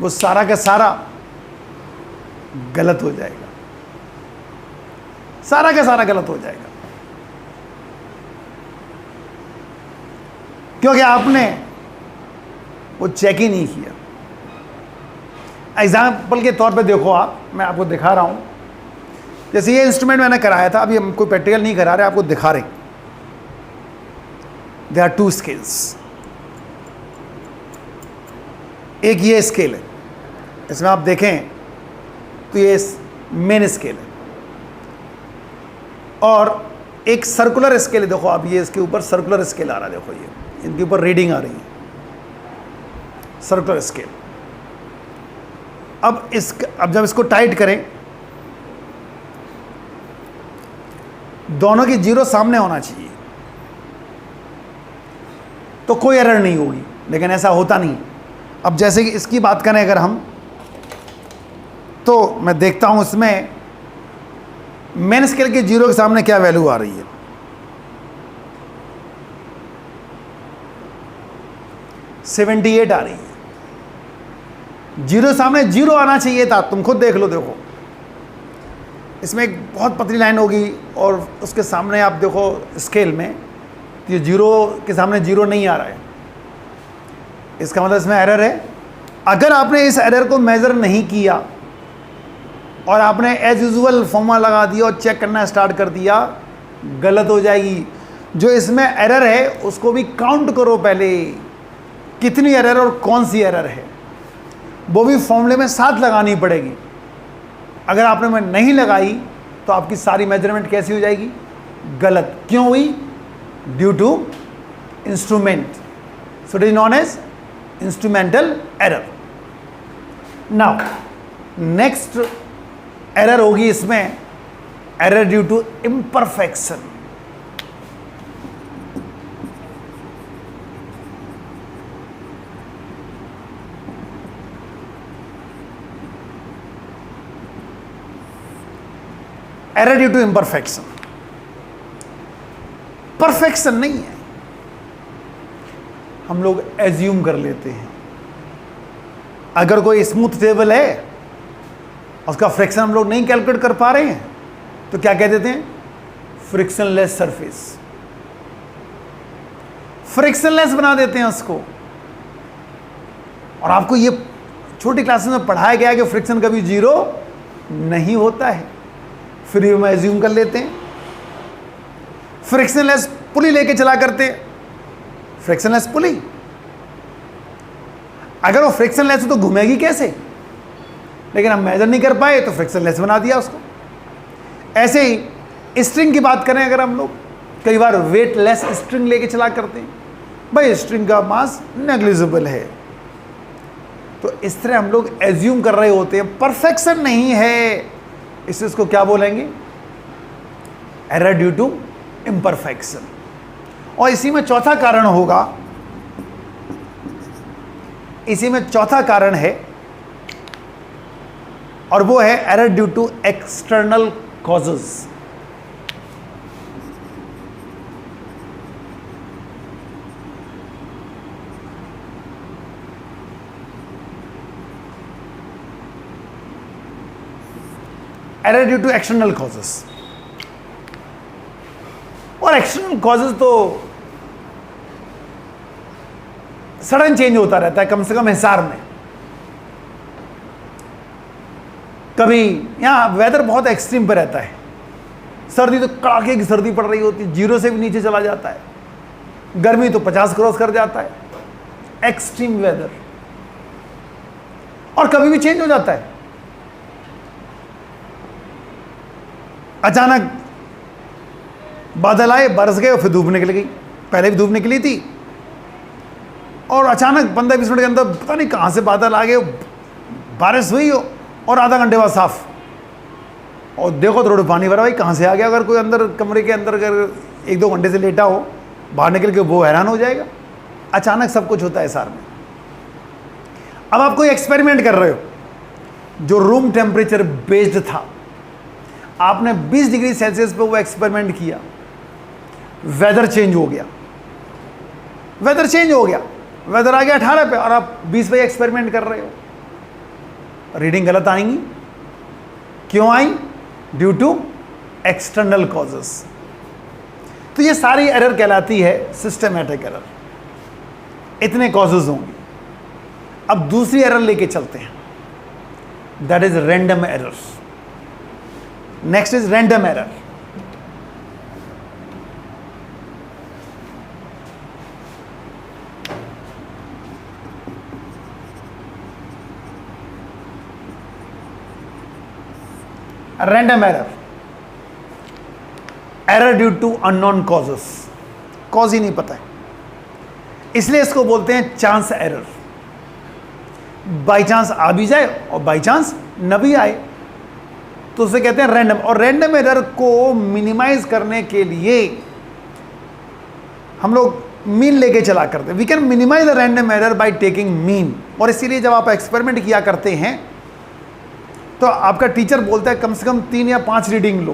वो सारा का सारा गलत हो जाएगा, सारा का सारा गलत हो जाएगा, क्योंकि आपने वो चेक ही नहीं किया। एग्जाम्पल के तौर पे देखो आप, मैं आपको दिखा रहा हूं। जैसे ये इंस्ट्रूमेंट मैंने कराया था, अभी हम कोई प्रैक्टिकल नहीं करा रहे, आपको दिखा रहे। They are 2 scales. एक ये स्केल है, इसमें आप देखें तो ये मेन स्केल है, और एक सर्कुलर स्केल है। देखो आप, ये इसके ऊपर सर्कुलर स्केल आ रहा है, देखो ये इनके ऊपर रीडिंग आ रही है, सर्कुलर स्केल। अब जब इसको टाइट करें, दोनों की 0 सामने होना चाहिए तो कोई एरर नहीं होगी, लेकिन ऐसा होता नहीं। अब जैसे कि इसकी बात करें अगर हम, तो मैं देखता हूं इसमें मेन स्केल के 0 के सामने क्या वैल्यू आ रही है। 78 आ रही है। 0 सामने 0 आना चाहिए था, तुम खुद देख लो। देखो इसमें एक बहुत पतली लाइन होगी और उसके सामने आप देखो स्केल में, तो ये 0 के सामने 0 नहीं आ रहा है, इसका मतलब इसमें एरर है। अगर आपने इस एरर को मेजर नहीं किया और आपने एज यूजुअल फॉर्मूला लगा दिया और चेक करना स्टार्ट कर दिया, गलत हो जाएगी। जो इसमें एरर है उसको भी काउंट करो पहले, कितनी एरर और कौन सी एरर है, वो भी फॉर्मूले में साथ लगानी पड़ेगी। अगर आपने में नहीं लगाई तो आपकी सारी मेजरमेंट कैसी हो जाएगी, गलत। क्यों हुई? Due to instrument. So it is known as instrumental error. Now next error होगी इसमें, error due to imperfection. Error due to imperfection, perfection नहीं है। हम लोग एज्यूम कर लेते हैं, अगर कोई स्मूथ टेबल है, उसका फ्रिक्शन हम लोग नहीं कैलकुलेट कर पा रहे हैं, तो क्या कह देते हैं? Frictionless surface. फ्रिक्शनलेस बना देते हैं उसको। और आपको ये छोटी क्लासेस में पढ़ाया गया है कि फ्रिक्शन कभी 0 नहीं होता है, फिर भी हम एज्यूम कर लेते हैं। फ्रिक्शनलेस पुली लेके चला करते, फ्रिक्शनलेस पुली, अगर वो फ्रिक्शनलेस हो तो घूमेगी कैसे? लेकिन हम मेजर नहीं कर पाए तो फ्रिक्शनलेस बना दिया उसको। ऐसे ही स्ट्रिंग की बात करें, अगर हम लोग कई बार वेटलेस स्ट्रिंग लेके चला करते हैं, भाई स्ट्रिंग का मास नेग्लिजिबल है, तो इस तरह हम लोग एज्यूम कर रहे होते हैं, परफेक्शन नहीं है। इसको क्या बोलेंगे? Error due to imperfection. और इसी में चौथा कारण होगा, इसी में चौथा कारण है, और वो है error due to external causes. Error due to external causes. और एक्सटर्नल कॉजेज तो सडन चेंज होता रहता है, कम से कम हिसार में। कभी यहाँ वेदर बहुत एक्सट्रीम पे रहता है, सर्दी तो कड़ाके की सर्दी पड़ रही होती है, 0 से भी नीचे चला जाता है, गर्मी तो 50 क्रॉस कर जाता है, एक्सट्रीम वेदर। और कभी भी चेंज हो जाता है, अचानक बादल आए, बरस गए और फिर धूप निकल गई। पहले भी धूप निकली थी और अचानक 15-20 मिनट के अंदर पता नहीं कहां से बादल आ गए, बारिश हुई हो और आधा घंटे बाद साफ, और देखो तो रोड पानी भरा, भाई कहां से आ गया। अगर कोई अंदर कमरे के अंदर अगर 1-2 घंटे से लेटा हो, बाहर निकल के वो हैरान हो जाएगा। अचानक सब कुछ होता है सार में। अब आप कोई एक्सपेरिमेंट कर रहे हो जो रूम टेम्परेचर बेस्ड था, आपने 20 डिग्री सेल्सियस पे वो एक्सपेरिमेंट किया, वेदर चेंज हो गया, वेदर चेंज हो गया, वेदर आ गया 18 पे और आप 20 पे एक्सपेरिमेंट कर रहे हो, रीडिंग गलत आएंगी। क्यों आई? Due to external causes. तो ये सारी एरर कहलाती है सिस्टमैटिक एरर। इतने कॉजेज होंगे। अब दूसरी एरर लेके चलते हैं, that is random error. Next is random error. Random error, error due to unknown causes, cause ही नहीं पता है, इसलिए इसको बोलते हैं चांस एरर। बाई चांस आ भी जाए और बाई चांस न भी आए, तो उसे कहते हैं रैंडम। और रैंडम एरर को मिनिमाइज करने के लिए हम लोग मीन लेके चला करते हैं। We can minimise the random error by taking mean. और इसीलिए जब आप एक्सपेरिमेंट किया करते हैं तो आपका टीचर बोलता है कम से कम 3 या 5 रीडिंग लो,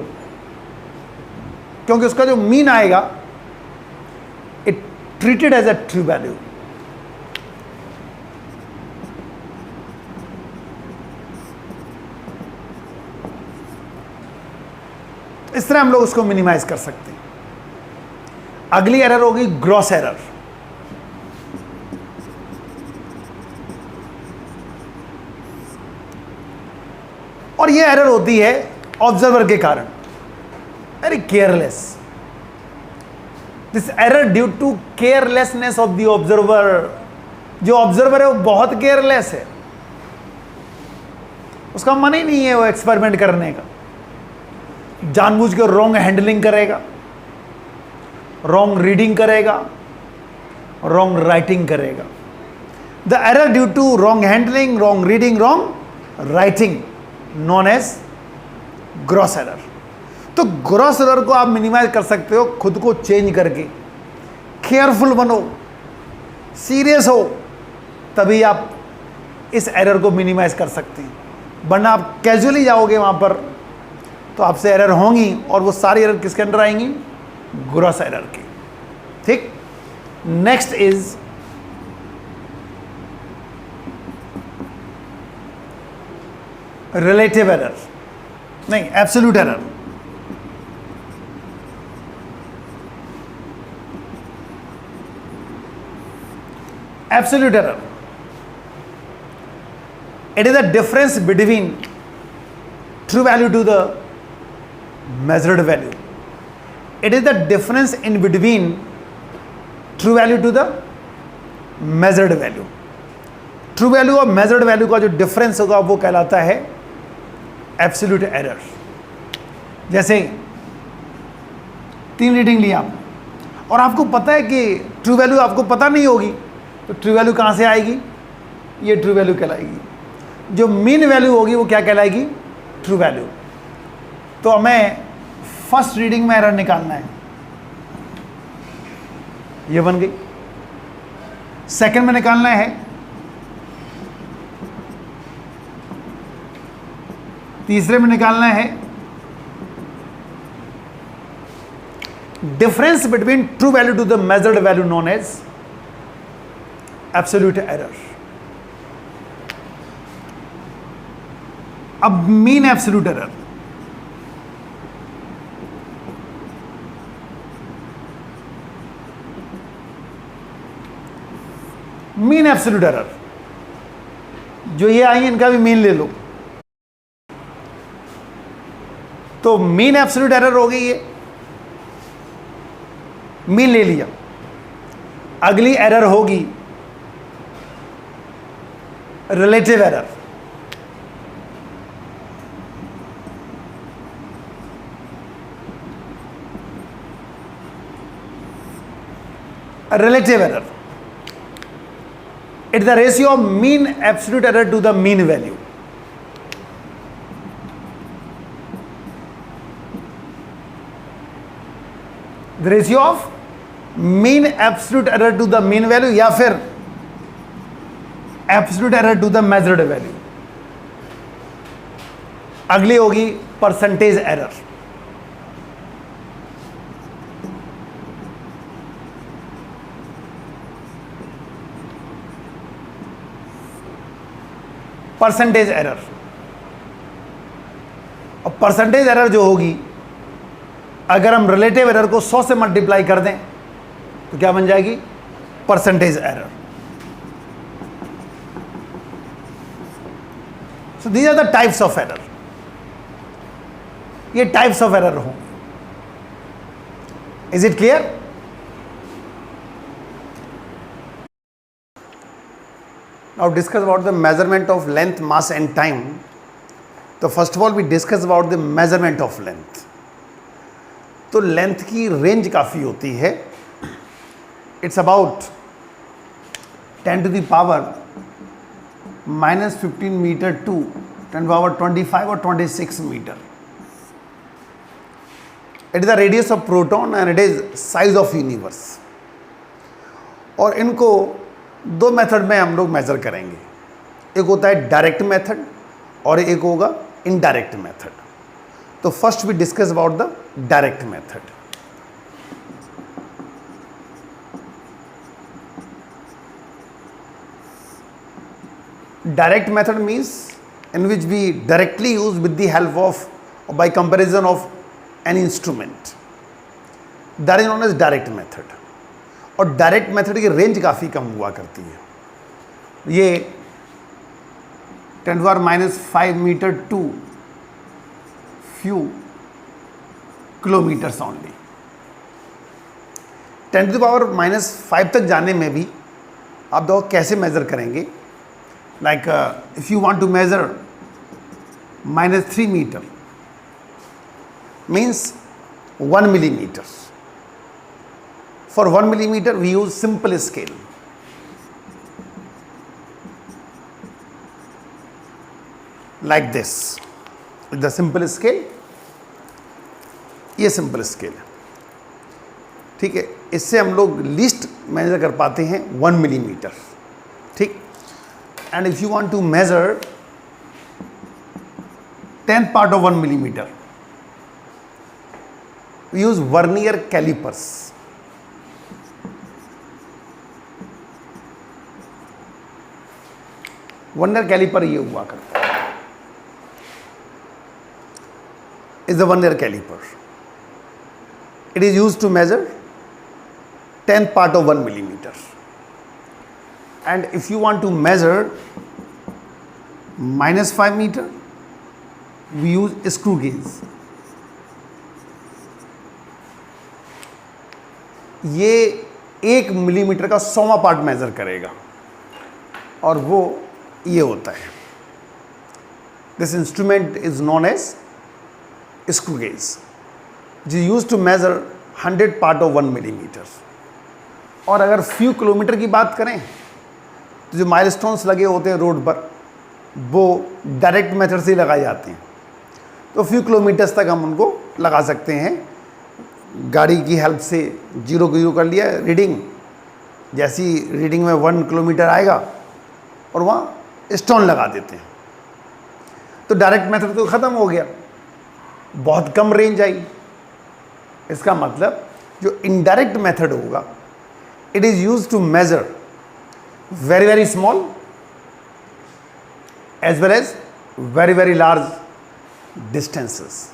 क्योंकि उसका जो मीन आएगा it treated as a true value. इस तरह हम लोग उसको मिनिमाइज कर सकते हैं। अगली एरर होगी ग्रॉस एरर। और ये एरर होती है ऑब्जर्वर के कारण, very careless. This error due to carelessness of the observer. जो ऑब्जर्वर है वो बहुत केयरलेस है, उसका मन ही नहीं है वो एक्सपेरिमेंट करने का, जानबूझ के रॉन्ग हैंडलिंग करेगा, रॉन्ग रीडिंग करेगा, रॉन्ग राइटिंग करेगा। The error due to wrong handling, wrong reading, wrong writing known as gross error. तो ग्रॉस एरर को आप मिनिमाइज कर सकते हो खुद को चेंज करके। केयरफुल बनो, सीरियस हो, तभी आप इस एरर को मिनिमाइज कर सकते हैं। वरना आप कैजुअली जाओगे वहां पर तो आपसे एरर होंगी, और वो सारी एरर किसके अंदर आएंगी? ग्रॉस एरर की। ठीक। नेक्स्ट इज रिलेटिव एरर, नहीं absolute error. Absolute error, it is the difference between true value to the measured value. It is the difference in between true value to the measured value. True value और measured value का जो difference होगा वो कहलाता है absolute error. जैसे 3 reading लिया आपने और आपको पता है कि ट्रू वैल्यू आपको पता नहीं होगी, तो ट्रू वैल्यू कहाँ से आएगी? ये ट्रू वैल्यू कहलाएगी। जो मीन वैल्यू होगी वो क्या कहलाएगी? True value. तो हमें फर्स्ट रीडिंग में एरर निकालना है, ये बन गई। सेकंड में निकालना है, तीसरे में निकालना है difference between true value to the measured value known as absolute error. अब mean absolute error, mean absolute error, जो ये आई इनका भी मीन ले लो, तो मीन एब्सोल्यूट एरर हो गई, ये मीन ले लिया। अगली एरर होगी relative error. Relative error, it's the ratio of mean absolute error to the mean value. The ratio of mean absolute error to the mean value या फिर absolute error to the measured value। अगली होगी percentage error. Percentage error, और percentage error जो होगी, अगर हम relative error को 100 से मल्टीप्लाई कर दें तो क्या बन जाएगी? Percentage error. So these are the types of error. ये टाइप्स ऑफ एरर होंगे। Is it clear? Now discuss about the measurement of length, mass and time. तो first of all we discuss about the measurement of length. तो length की range काफ़ी होती है। It's about 10 to the power -15 metre to 10 to the power 25 or 26 metre. It is the radius of proton and it is size of universe। और इनको दो method में हम लोग मेजर करेंगे। एक होता है डायरेक्ट मेथड और एक होगा इनडायरेक्ट मेथड। तो first we discuss about the direct method. Direct method means in which we directly use with the help of by comparison of an instrument, that is known as direct method. और direct method की range काफ़ी कम हुआ करती है। ये 10 to the power -5 metre to few kilometres only. 10 to the power -5 तक जाने में भी आप देखो कैसे मेज़र करेंगे। Like if you want to measure -3 metre means 1 millimetre. For 1 millimeter we use simple scale। Like this with the simple scale। ये simple scale है, ठीक है। इससे हम लोग लीस्ट मेजर कर पाते हैं 1 मिलीमीटर, ठीक। And if you want to measure 10th part of 1 millimeter we use vernier callipers. Vernier calliper ये हुआ करता है, is the vernier calliper. It is use to measure 10th part of 1 millimeter। And if you want to measure -5 metre we use screw gauge. ये 1 millimetre का 100वां part major करेगा और वो ये होता है। This instrument is known as screw gauge, जी use to measure 100th part of 1 millimeter। और अगर फ्यू किलोमीटर की बात करें तो जो माइलस्टोन्स लगे होते हैं रोड पर वो डायरेक्ट मेथड से लगाए जाते हैं। तो फ्यू किलोमीटर्स तक हम उनको लगा सकते हैं। गाड़ी की हेल्प से 0 को 0 कर लिया रीडिंग, जैसी रीडिंग में 1 किलोमीटर आएगा और वहाँ स्टोन लगा देते हैं। तो डायरेक्ट मेथड तो ख़त्म हो गया, बहुत कम रेंज आई। इसका मतलब जो इनडायरेक्ट मेथड होगा it is use to measure very very small as well as very very large distances.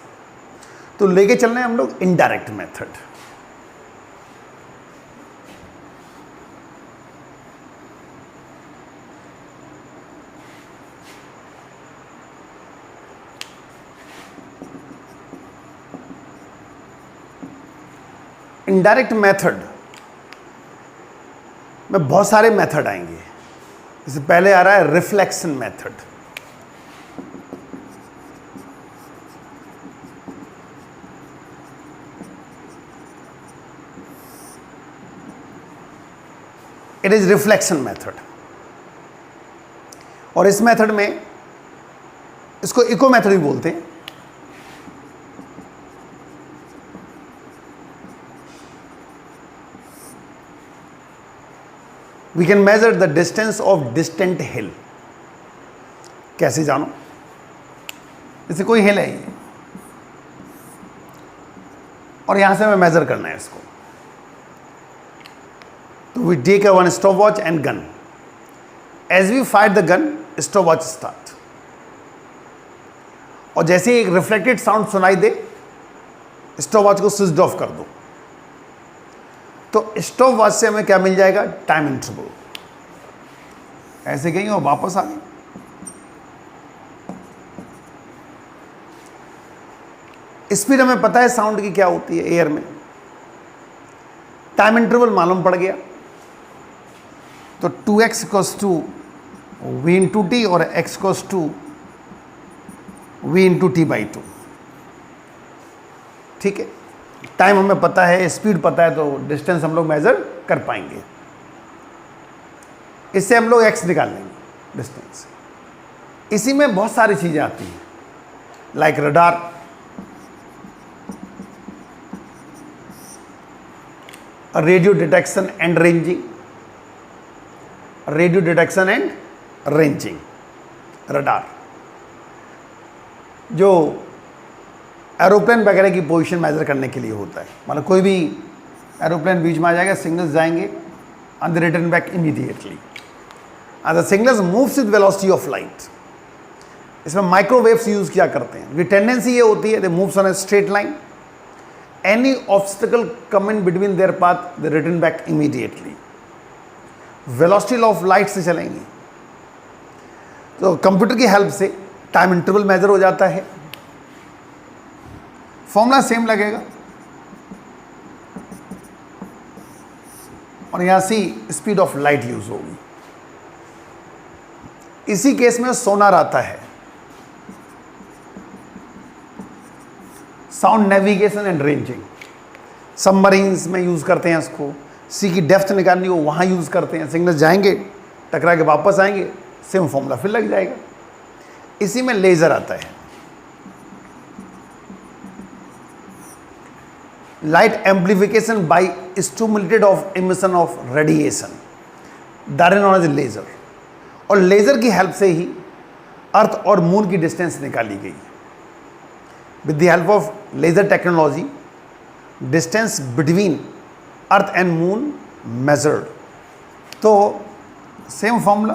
तो लेके चल रहे हैं हम लोग इनडायरेक्ट मेथड। इनडायरेक्ट मेथड में बहुत सारे मेथड आएंगे। इससे पहले आ रहा है reflection method. It is reflection method, और इस मेथड में इसको इको मेथड भी बोलते हैं। We can measure the distance of distant hill. कैसे जानो? जैसे कोई हिल है ये, और यहां से हमें मेजर करना है इसको, तो we take a one stopwatch and gun. As we fire the gun, stopwatch start, और जैसे ही एक रिफ्लेक्टेड साउंड सुनाई दे, स्टॉप वॉच को स्विच ऑफ कर दो। तो स्टॉप वॉच से हमें क्या मिल जाएगा? Time interval. ऐसे गई और वापस आ गई। स्पीड हमें पता है साउंड की क्या होती है एयर में। टाइम इंटरवल मालूम पड़ गया, तो 2x equals to v into T और x equals to v into T by 2। ठीक है, टाइम हमें पता है, स्पीड पता है, तो डिस्टेंस हम लोग मेजर कर पाएंगे। इससे हम लोग x निकाल लेंगे, डिस्टेंस। इसी में बहुत सारी चीजें आती हैं, like radar, radio detection and ranging, radio detection and ranging. Radar जो एरोप्लेन वगैरह की पोजीशन मेजर करने के लिए होता है, मतलब कोई भी एरोप्लेन बीच में आ जाएगा, सिग्नल्स जाएंगे and they return back immediately, and the signals moves with velocity of light. इसमें माइक्रोवेव्स यूज किया करते हैं। टेंडेंसी ये होती है, they moves on a straight line, any obstacle come in between their path, they return back immediately. Velocity of light से चलेंगी, तो कंप्यूटर की हेल्प से टाइम इंटरवल मेजर हो जाता है। फॉर्मूला सेम लगेगा, और यहां से स्पीड ऑफ लाइट यूज होगी। इसी केस में सोनार आता है, sound navigation and ranging. Submarines में यूज करते हैं इसको, सी की डेप्थ निकालनी हो वहां यूज करते हैं। सिग्नल जाएंगे, टकरा के वापस आएंगे, सेम फॉर्मूला फिर लग जाएगा। इसी में लेजर आता है, light amplification by stimulated of emission of radiation, that is known as laser. और लेजर की हेल्प से ही अर्थ और मून की डिस्टेंस निकाली गई। With the help of laser technology, distance between earth and moon measured. तो सेम फॉर्मूला,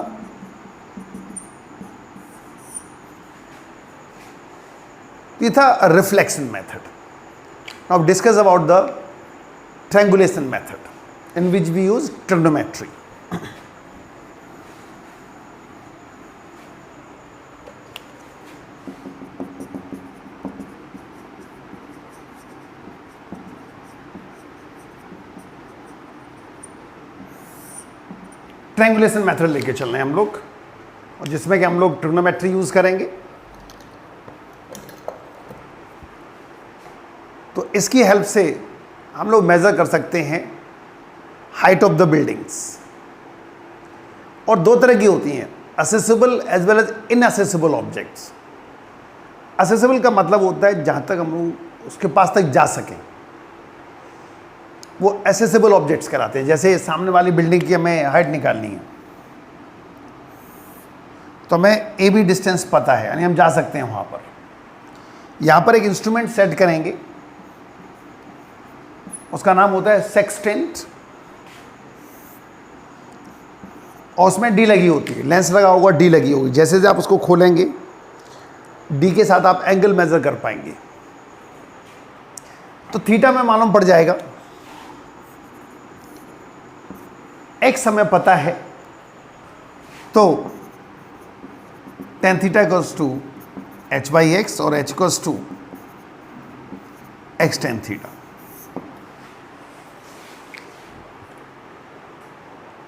ये था reflection method. Now discuss about the triangulation method in which we use trigonometry. Triangulation method लेके चल रहे हैं हम लोग, और जिसमें कि हम लोग ट्रिग्नोमेट्री यूज करेंगे। तो इसकी हेल्प से हम लोग मेजर कर सकते हैं हाइट ऑफ द बिल्डिंग्स। और दो तरह की होती हैं, accessible as well as inaccessible objects. Accessible का मतलब होता है जहां तक हम लोग उसके पास तक जा सकें, वो एसेसिबल ऑब्जेक्ट्स कहलाते हैं। जैसे सामने वाली बिल्डिंग की हमें हाइट निकालनी है, तो हमें ए बी डिस्टेंस पता है, यानी हम जा सकते हैं वहां पर। यहां पर एक इंस्ट्रूमेंट सेट करेंगे, उसका नाम होता है सेक्सटेंट, और उसमें डी लगी होती है, लेंस लगा होगा, डी लगी होगी। जैसे जैसे आप उसको खोलेंगे, डी के साथ आप एंगल मेजर कर पाएंगे। तो थीटा में मालूम पड़ जाएगा, एक्स हमें पता है, तो tan theta equals to H by X और H equals to X tan theta.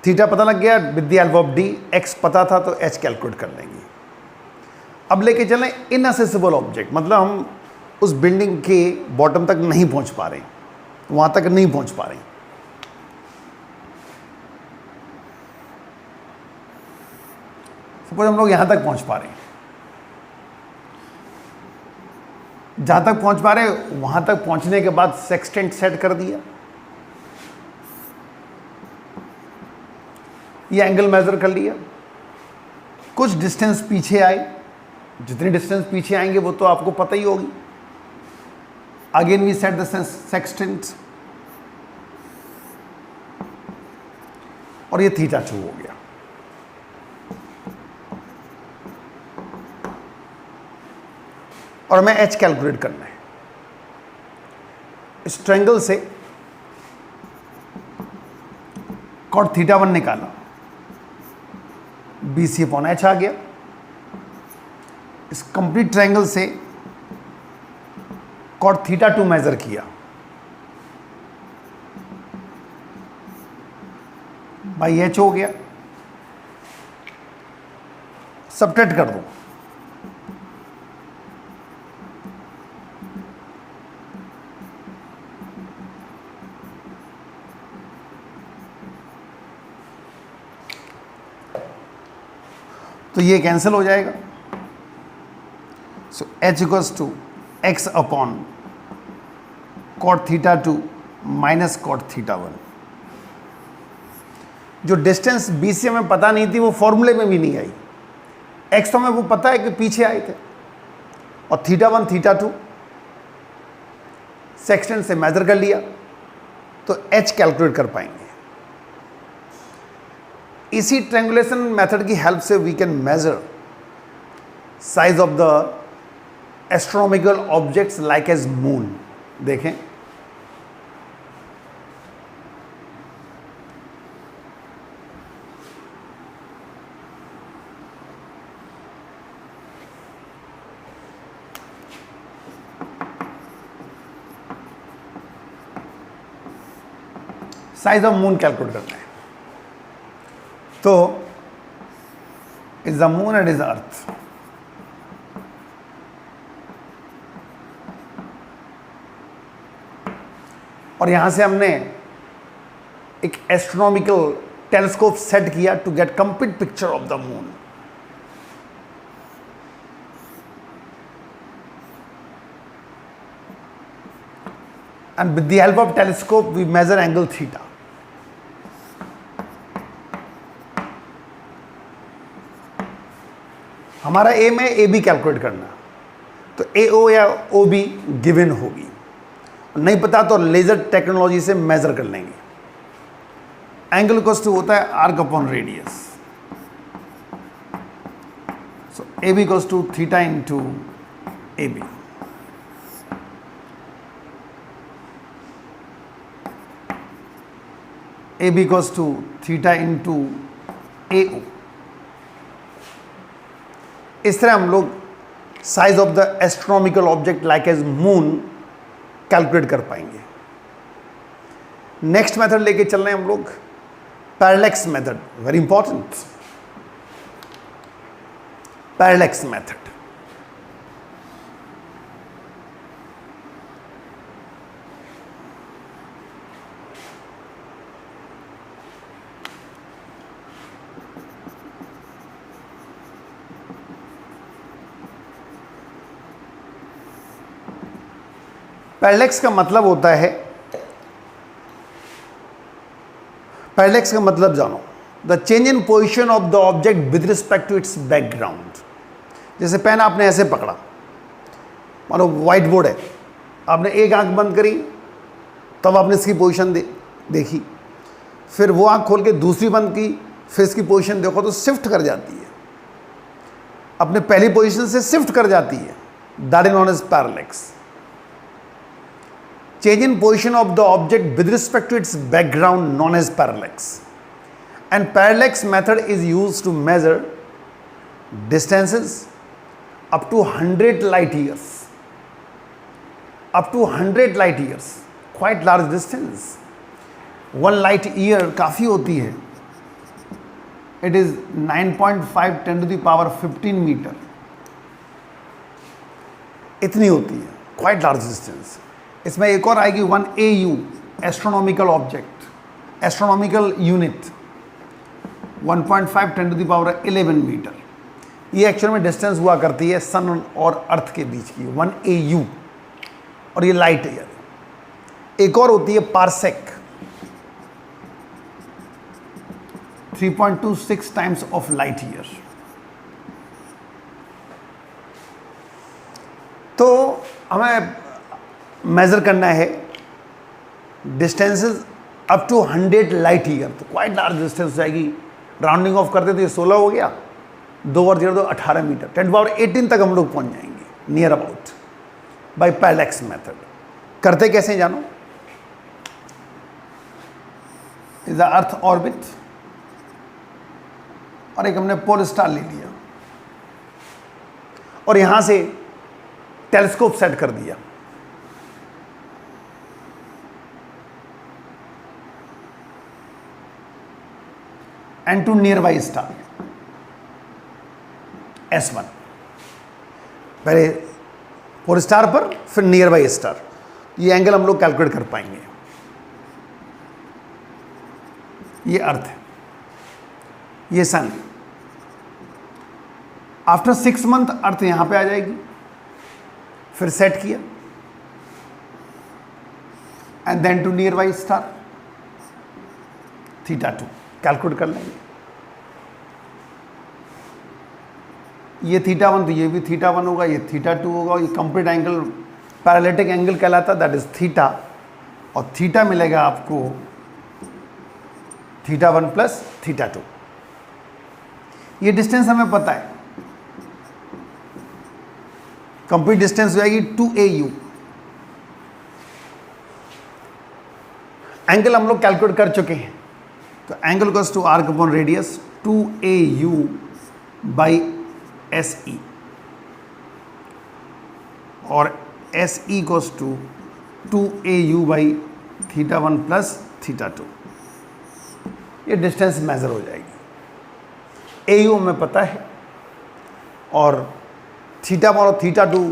Theta पता लग गया with the help of D, X पता था तो एच कैलकुलेट कर लेंगे। अब लेके चलें इनअसेसिबल ऑब्जेक्ट, मतलब हम उस बिल्डिंग के बॉटम तक नहीं पहुंच पा रहे, वहां तक नहीं पहुंच पा रहे। सपोज हम लोग यहां तक पहुंच पा रहे हैं, जहां तक पहुंच पा रहे हैं वहां तक पहुंचने के बाद सेक्सटेंट सेट कर दिया, ये एंगल मेजर कर लिया, कुछ डिस्टेंस पीछे आए, जितनी डिस्टेंस पीछे आएंगे वो तो आपको पता ही होगी। Again we set the sextant और ये थीटा 2 हो गया। और हमें एच कैलकुलेट करना है। इस ट्रायंगल से कॉट थीटा 1 निकाला, बी सी अपॉन एच आ गया। इस कंप्लीट ट्रायंगल से कॉट थीटा 2 मेजर किया, बाई एच हो गया। सबट्रैक्ट कर दो, तो ये कैंसिल हो जाएगा। So H equals to x upon cot theta 2 minus cot theta 1। जो डिस्टेंस बी से हमें पता नहीं थी वो फॉर्मूले में भी नहीं आई। एक्स तो हमें वो पता है कि पीछे आए थे, और थीटा 1 थीटा 2 सेक्सटेंट से मेजर कर लिया तो एच कैलकुलेट कर पाएंगे। इसी ट्रायंगुलेशन मेथड की हेल्प से we can measure size of the astronomical objects like as moon. देखें, साइज ऑफ मून कैलकुलेट करना है। तो is the moon and is earth. और यहां से हमने एक एस्ट्रोनॉमिकल टेलीस्कोप सेट किया to get complete picture of the moon. And with the help of telescope we measure angle theta. हमारा एम है ए बी कैलकुलेट करना, तो ए ओ या ओ बी गिवन होगी, नहीं पता तो लेजर टेक्नोलॉजी से मेजर कर लेंगे। एंगल इक्वल्स टू होता है arc upon radius, so A B equals to theta into A B. A B equals to theta into A O. इस तरह हम लोग size of the astronomical object like as moon calculate कर पाएंगे। Next method लेके चल रहे हैं हम लोग, parallax method, very important. Parallax method parallax का मतलब होता है, पैरेलैक्स का मतलब जानो, the change in position of the object with respect to its background. जैसे पेन आपने ऐसे पकड़ा, मानो व्हाइट बोर्ड है, आपने एक आंख बंद करी तब आपने इसकी पोजीशन देखी, फिर वो आंख खोल के दूसरी बंद की, फिर इसकी पोजीशन देखो तो शिफ्ट कर जाती है, अपने पहली पोजीशन से शिफ्ट कर जाती है। That is known as parallax. Change in position of the object with respect to its background known as parallax. And parallax method is used to measure distances up to 100 light years. Up to 100 light years, quite large distance. 1 light year काफ़ी होती है, इट इज 9.5 10 to the power 15 metre, इतनी होती है, quite large distance. इसमें एक और आएगी 1 AU, astronomical object, astronomical unit, 1.5 10 to the power 11 metre. ये एक्चुअल में डिस्टेंस हुआ करती है सन और अर्थ के बीच की, 1 AU, और ये लाइट ईयर। एक और होती है parsec, 3.26 times of light year. तो हमें मेजर करना है distances up to 100 light year, तो क्वाइट लार्ज डिस्टेंस हो जाएगी। राउंडिंग ऑफ करते तो ये 16 हो गया, 2 और 0 तो 18 मीटर, 10⁻18 तक हम लोग पहुंच जाएंगे near about by parallax method. करते कैसे जानो? इज द अर्थ ऑर्बिट, और एक हमने पोल स्टार ले लिया और यहां से टेलीस्कोप सेट कर दिया। And to nearby star S1, पहले पोल स्टार पर, फिर नियर बाई स्टार। ये एंगल हम लोग कैलकुलेट कर पाएंगे। ये अर्थ है, ये सन। आफ्टर 6 मंथ अर्थ यहां पे आ जाएगी, फिर सेट किया, and then to nearby star, θ2 calculate कर लेंगे। ये θ1 तो ये भी θ1 होगा, ये θ2 होगा, ये कंप्लीट एंगल पैरेलैटिक एंगल कहलाता है, दैट इज थीटा, और थीटा मिलेगा आपको θ1 प्लस θ2। ये डिस्टेंस हमें पता है, कंप्लीट डिस्टेंस हो जाएगी 2 AU। एंगल हम लोग कैलकुलेट कर चुके हैं, तो angle equals to arc upon radius 2 AU by SE, और SE equals to 2 AU by θ1 plus θ2। ये डिस्टेंस मेजर हो जाएगी। AU हमें पता है, और θ1 और θ2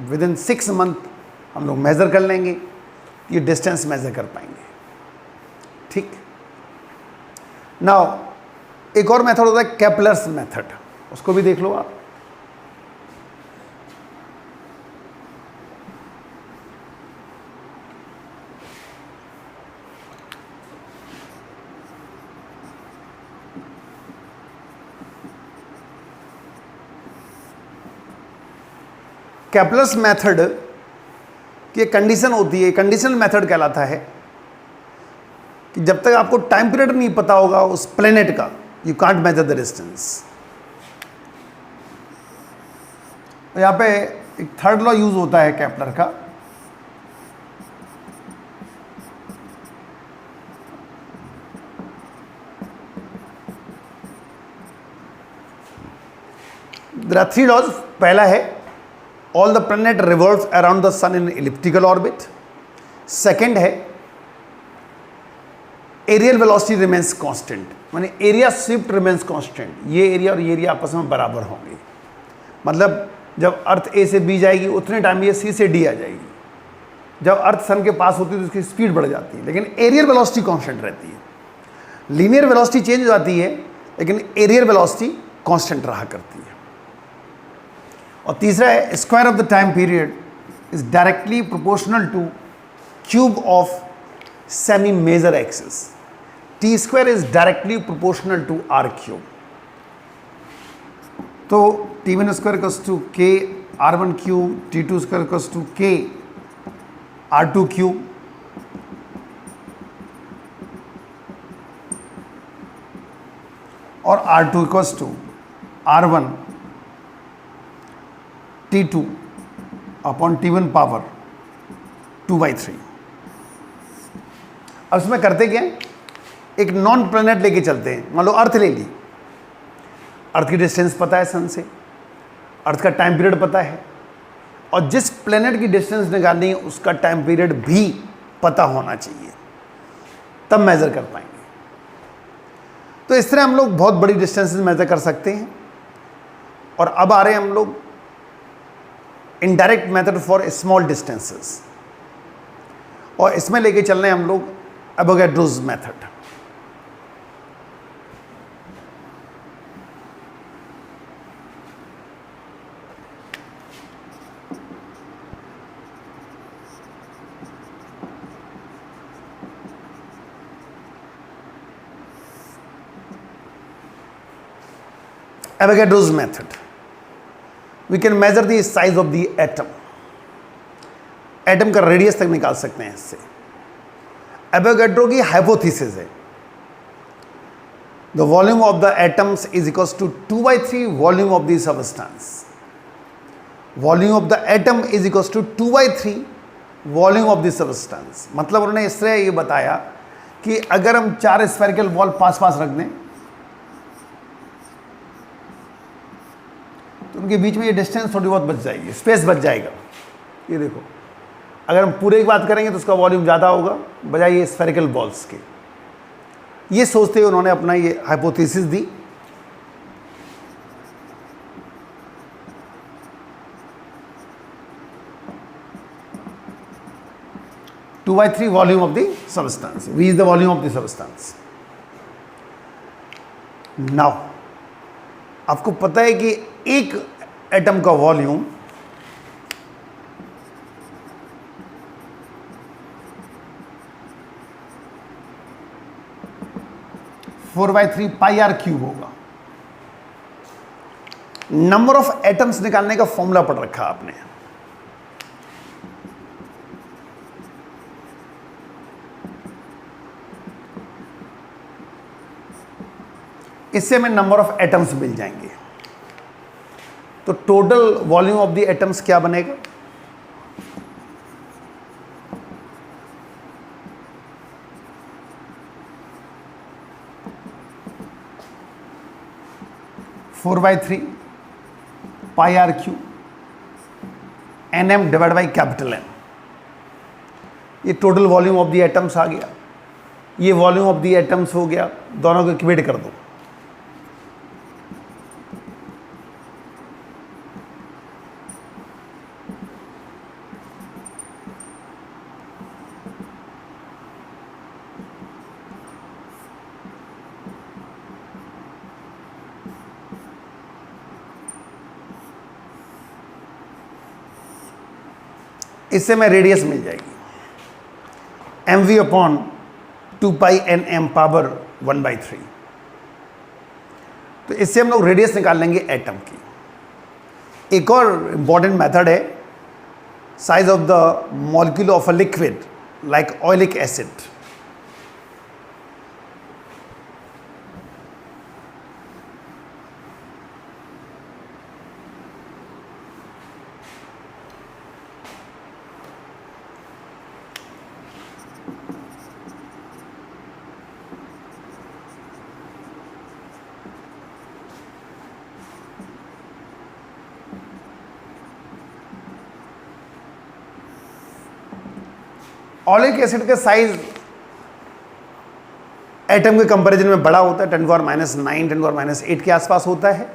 विद इन 6 मंथ हम लोग मेजर कर लेंगे, ये डिस्टेंस मेजर कर पाएंगे। ठीक। नाउ एक और मेथड होता है केपलर्स मेथड, उसको भी देख लो आप। केपलर्स मेथड की कंडीशन होती है, कंडीशनल मेथड कहलाता है कि जब तक आपको टाइम पीरियड नहीं पता होगा उस प्लेनेट का, you can't major the distance. यहां पे एक थर्ड लॉ यूज होता है केपलर का, देयर आर 3 लॉज। पहला है all the planet revolves around the sun in elliptical orbit. Second है एरियल वेलोसिटी रिमेन्स कांस्टेंट, माने एरिया शिफ्ट रिमेन्स कांस्टेंट। ये एरिया और ये एरिया आपस में बराबर होंगे, मतलब जब अर्थ ए से बी जाएगी उतने टाइम ये सी से डी आ जाएगी। जब अर्थ सन के पास होती है तो उसकी स्पीड बढ़ जाती है, लेकिन एरियल वेलोसिटी कांस्टेंट रहती है। लीनियर वेलोसिटी चेंज हो जाती है, लेकिन एरियल वेलोसिटी कांस्टेंट रहा करती है। और तीसरा है square of the time period is directly proportional to cube of semi major axis. T square is directly proportional to R cube. तो T1 स्क्वायर इक्वल्स टू के R1 cube, T2 square equals to के R2 cube, और R2 equals to R1 T2 upon T1 power 2/3। अब इसमें करते क्या है, एक नॉन प्लैनेट लेके चलते हैं। मान लो अर्थ ले ली, अर्थ की डिस्टेंस पता है सन से, अर्थ का टाइम पीरियड पता है, और जिस प्लैनेट की डिस्टेंस निकालनी है उसका टाइम पीरियड भी पता होना चाहिए, तब मेजर कर पाएंगे। तो इस तरह हम लोग बहुत बड़ी डिस्टेंसेस मेजर कर सकते हैं। और अब आ रहे हैं हम लोग indirect method for small distances, और इसमें लेके चल रहे हैं हम लोग Avogadro's method. Avogadro's method, we can measure the size of the atom. Atom का रेडियस तक निकाल सकते हैं इससे। एवोगैड्रो की हाइपोथेसिस है the volume of the atoms is equals to 2/3 volume of the substance. Volume of the atom is equals to 2/3 volume of the substance. मतलब उन्होंने इस तरह ये बताया कि अगर हम 4 स्फेरिकल बॉल पास पास रख दें तो उनके बीच में ये डिस्टेंस थोड़ी बहुत बच जाएगी, स्पेस बच जाएगा। ये देखो, अगर हम पूरे की बात करेंगे तो उसका वॉल्यूम ज़्यादा होगा बजाय ये स्फेरिकल बॉल्स के। ये सोचते हुए उन्होंने अपना ये हाइपोथेसिस दी। Two by three volume of the substance, we is the volume of the substance. Now आपको पता है कि एक एटम का वॉल्यूम 4/3 पाई आर क्यूब होगा। नंबर ऑफ एटम्स निकालने का फॉर्मूला पढ़ रखा आपने। इससे हमें नंबर ऑफ एटम्स मिल जाएंगे। तो total volume of the atoms क्या बनेगा? Four by three pi r cube NM divide by capital N। ये total volume of the atoms आ गया। ये वॉल्यूम ऑफ द एटम्स हो गया। दोनों को इक्वेट कर दो। इससे में रेडियस मिल जाएगी mv अपॉन 2πnm पावर 1/3। तो इससे हम लोग रेडियस निकाल लेंगे एटम की। एक और इंपॉर्टेंट मेथड है size of the molecule of a liquid like oleic acid. Oleic acid का साइज एटम के कंपैरिजन में बड़ा होता है, 10⁻⁹ 10⁻⁸ के आसपास होता है।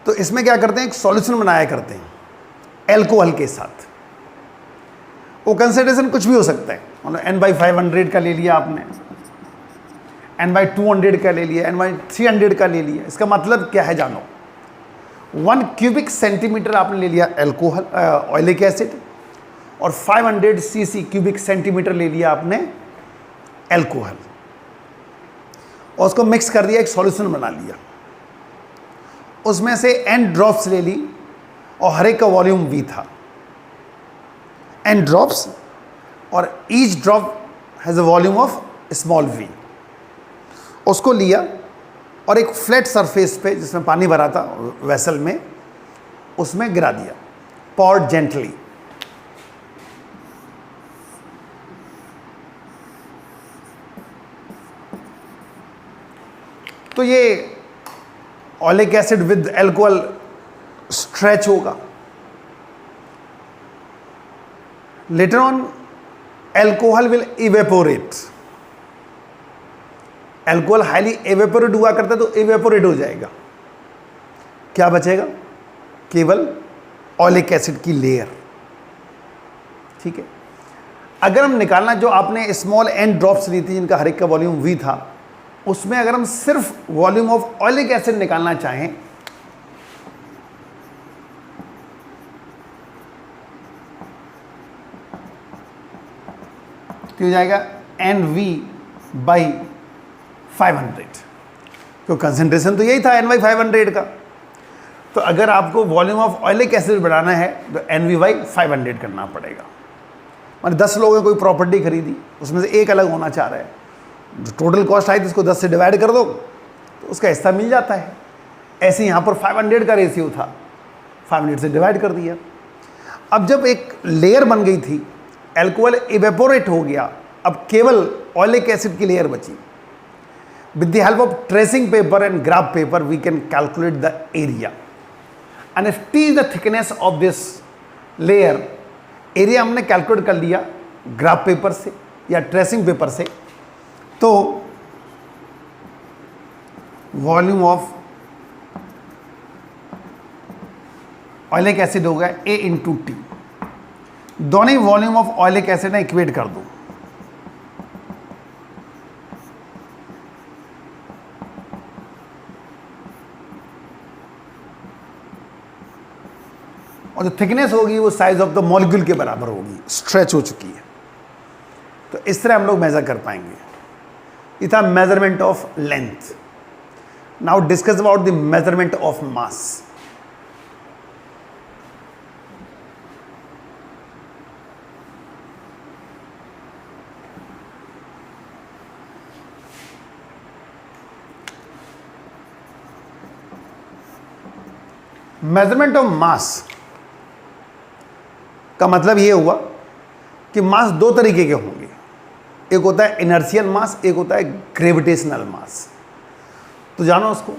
तो इसमें क्या करते हैं, एक सॉल्यूशन बनाया करते हैं एल्कोहल के साथ। वो कंसंट्रेशन कुछ भी हो सकता है, मतलब N/500 का ले लिया आपने, N/200 का ले लिया, N/300 का ले लिया। इसका मतलब क्या है जानो, 1 क्यूबिक सेंटीमीटर आपने ले लिया एल्कोहल ऑयलिक एसिड और 500 cc क्यूबिक सेंटीमीटर ले लिया आपने एल्कोहल, और उसको मिक्स कर दिया, एक सॉल्यूशन बना लिया। उसमें से n ड्रॉप्स ले ली और हर एक का वॉल्यूम V था। n ड्रॉप्स और each drop has a volume of small v। उसको लिया और एक फ्लैट सरफेस पे जिसमें पानी भरा था वेसल में, उसमें गिरा दिया, पॉर्ड जेंटली। तो ये oleic acid with alcohol stretch होगा। Later on alcohol will evaporate. Alcohol highly evaporate हुआ करता है तो एवेपोरेट हो जाएगा, क्या बचेगा? केवल ऑलिक एसिड की लेयर। ठीक है, अगर हम निकालना, जो आपने स्मॉल एन ड्रॉप्स ली थी जिनका हर एक का वॉल्यूम V था, उसमें अगर हम सिर्फ वॉल्यूम ऑफ ऑलिक एसिड निकालना चाहें तो हो जाएगा NV/500, तो कंसेंट्रेशन तो यही था N/500 का। तो अगर आपको वॉल्यूम ऑफ ऑलिक एसिड बढ़ाना है तो NV/500 करना पड़ेगा। मैंने 10 लोगों ने कोई प्रॉपर्टी खरीदी, उसमें से एक अलग होना चाह रहा है, जो टोटल कॉस्ट आई तो उसको 10 से डिवाइड कर दो तो उसका हिस्सा मिल जाता है। ऐसे यहाँ पर 500 का रेशियो था, 500 से डिवाइड कर दिया। अब जब एक लेयर बन गई थी, अल्कोहल इवेपोरेट हो गया, अब केवल ऑलिक एसिड की लेयर बची। With the help of tracing paper and graph paper we can calculate the area and if T is the thickness of this layer. Area हमने कैलकुलेट कर लिया ग्राफ पेपर से या ट्रेसिंग पेपर से, तो volume of oleic acid होगा A into T। दोनों ही volume of oleic acid ना इक्वेट कर दो, और जो थिकनेस होगी वो साइज ऑफ द मॉलिक्यूल के बराबर होगी, स्ट्रेच हो चुकी है। तो इस तरह हम लोग मेजर कर पाएंगे। ये था measurement of length. Now discuss about the measurement of mass. Measurement of mass का मतलब ये हुआ कि मास दो तरीके के होंगे, एक होता है इनर्शियल मास, एक होता है ग्रेविटेशनल मास। तो जानो उसको।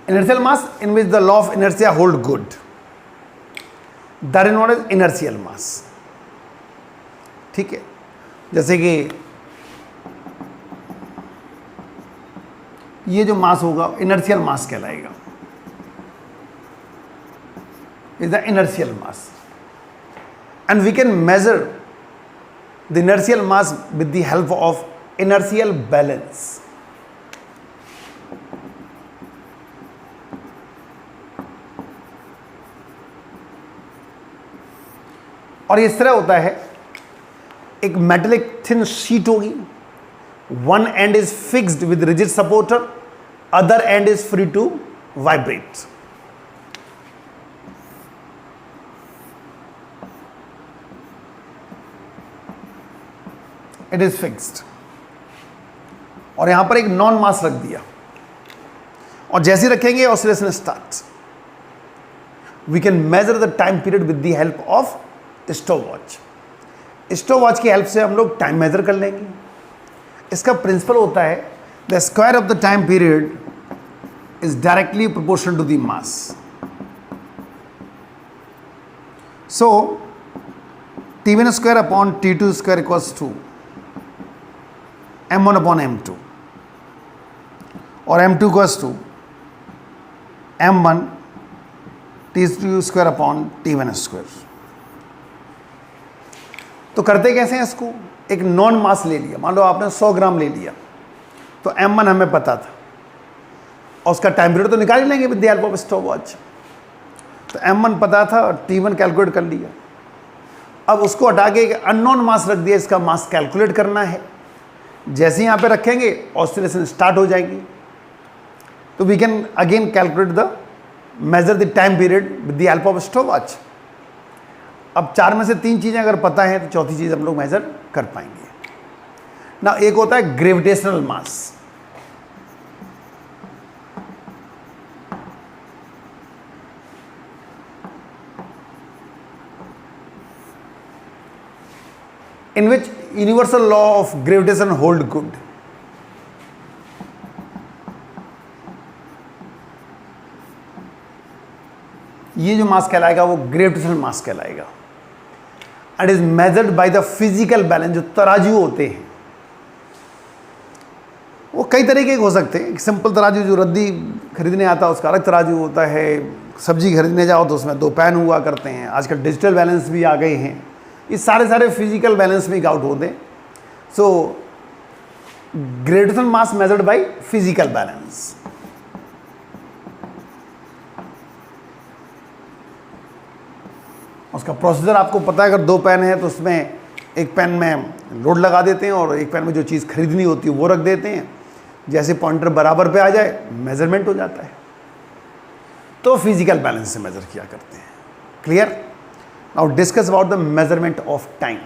Inertial mass in which the law of inertia hold good, that is known as inertial mass. ठीक है, जैसे कि ये जो मास होगा इनर्शियल मास कहलाएगा, is the inertial mass and we can measure the inertial mass with the help of inertial balance. और इस तरह होता है, एक मेटेलिक थिन शीट होगी, one end is fixed with rigid supporter, other end is free to vibrate. It is fixed, और यहां पर एक नॉन मास रख दिया, और जैसे रखेंगे oscillation start. We can measure the time period with the help of stopwatch. Stopwatch की हेल्प से हम लोग टाइम मेजर कर लेंगे। इसका प्रिंसिपल होता है the square of the time period is directly proportional to the mass. So T1 square upon T2 square equals to M1 upon M2, और M2 equals to M1 T2 square upon T1 square। तो करते कैसे हैं इसको? एक non मास ले लिया, मान लो आपने 100 ग्राम ले लिया, तो M1 हमें पता था और उसका टाइम पीरियड तो निकाल ही लेंगे with the help of stopwatch. तो M1 पता था और T1 कैलकुलेट कर लिया। अब उसको हटा के एक अननोन मास रख दिया, इसका मास कैलकुलेट करना है। जैसे यहाँ पे रखेंगे ऑसिलेशन स्टार्ट हो जाएगी। तो we can again calculate the measure the time period with the help of stopwatch. अब 4 में से 3 चीज़ें अगर पता है तो चौथी चीज़ हम लोग मेजर कर पाएंगे ना। एक होता है gravitational mass. in which universal law of gravitation hold good। ये जो मास कहलाएगा वो ग्रेविटेशनल मास कहलाएगा। And is measured by the physical balance. जो तराजू होते हैं वो कई तरीके के हो सकते हैं। एक सिंपल तराजू जो रद्दी खरीदने आता है उसका अलग तराजू होता है, सब्जी खरीदने जाओ तो उसमें 2 पैन हुआ करते हैं, आजकल डिजिटल बैलेंस भी आ गए हैं, ये सारे फिजिकल बैलेंस में आउट होते हैं। So gravitational mass measured by physical balance. उसका प्रोसीजर आपको पता है, अगर 2 पेन है तो उसमें एक पेन में लोड लगा देते हैं और एक पेन में जो चीज़ खरीदनी होती है वो रख देते हैं, जैसे पॉइंटर बराबर पे आ जाए मेजरमेंट हो जाता है। तो फिजिकल बैलेंस से मेजर किया करते हैं। Clear? Now discuss about the measurement of time.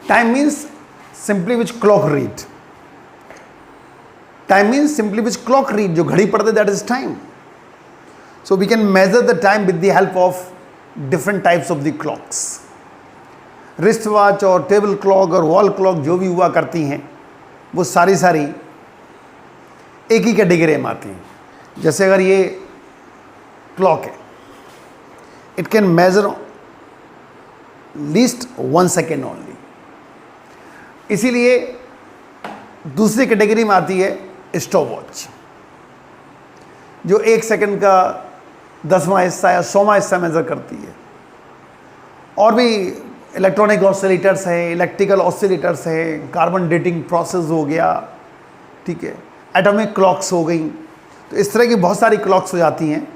Time means simply which clock read. Time means simply which clock read. जो घड़ी पढ़ते that is time. So we can measure the time with the help of different types of the clocks. Wrist watch और table clock और wall clock जो भी हुआ करती हैं वो सारी एक ही कैटेगरी में आती हैं। जैसे अगर ये क्लॉक है, it can measure least 1 second only, इसीलिए दूसरी कैटेगरी में आती है स्टॉप वॉच, जो 1 सेकंड का 10वां हिस्सा या 100वां हिस्सा मेजर करती है। और भी इलेक्ट्रॉनिक ऑसिलेटर्स हैं, इलेक्ट्रिकल ऑसिलेटर्स हैं, कार्बन डेटिंग प्रोसेस हो गया, ठीक है, एटॉमिक क्लॉक्स हो गई। तो इस तरह की बहुत सारी क्लॉक्स हो जाती हैं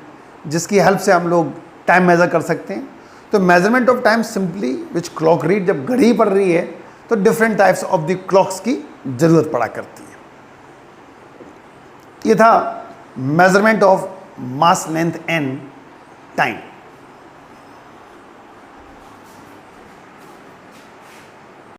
जिसकी हेल्प से हम लोग टाइम मेज़र कर सकते हैं। तो measurement of time simply which clock read, जब घड़ी पड़ रही है तो different types of the clocks की ज़रूरत पड़ा करती है। ये था measurement of mass length and time.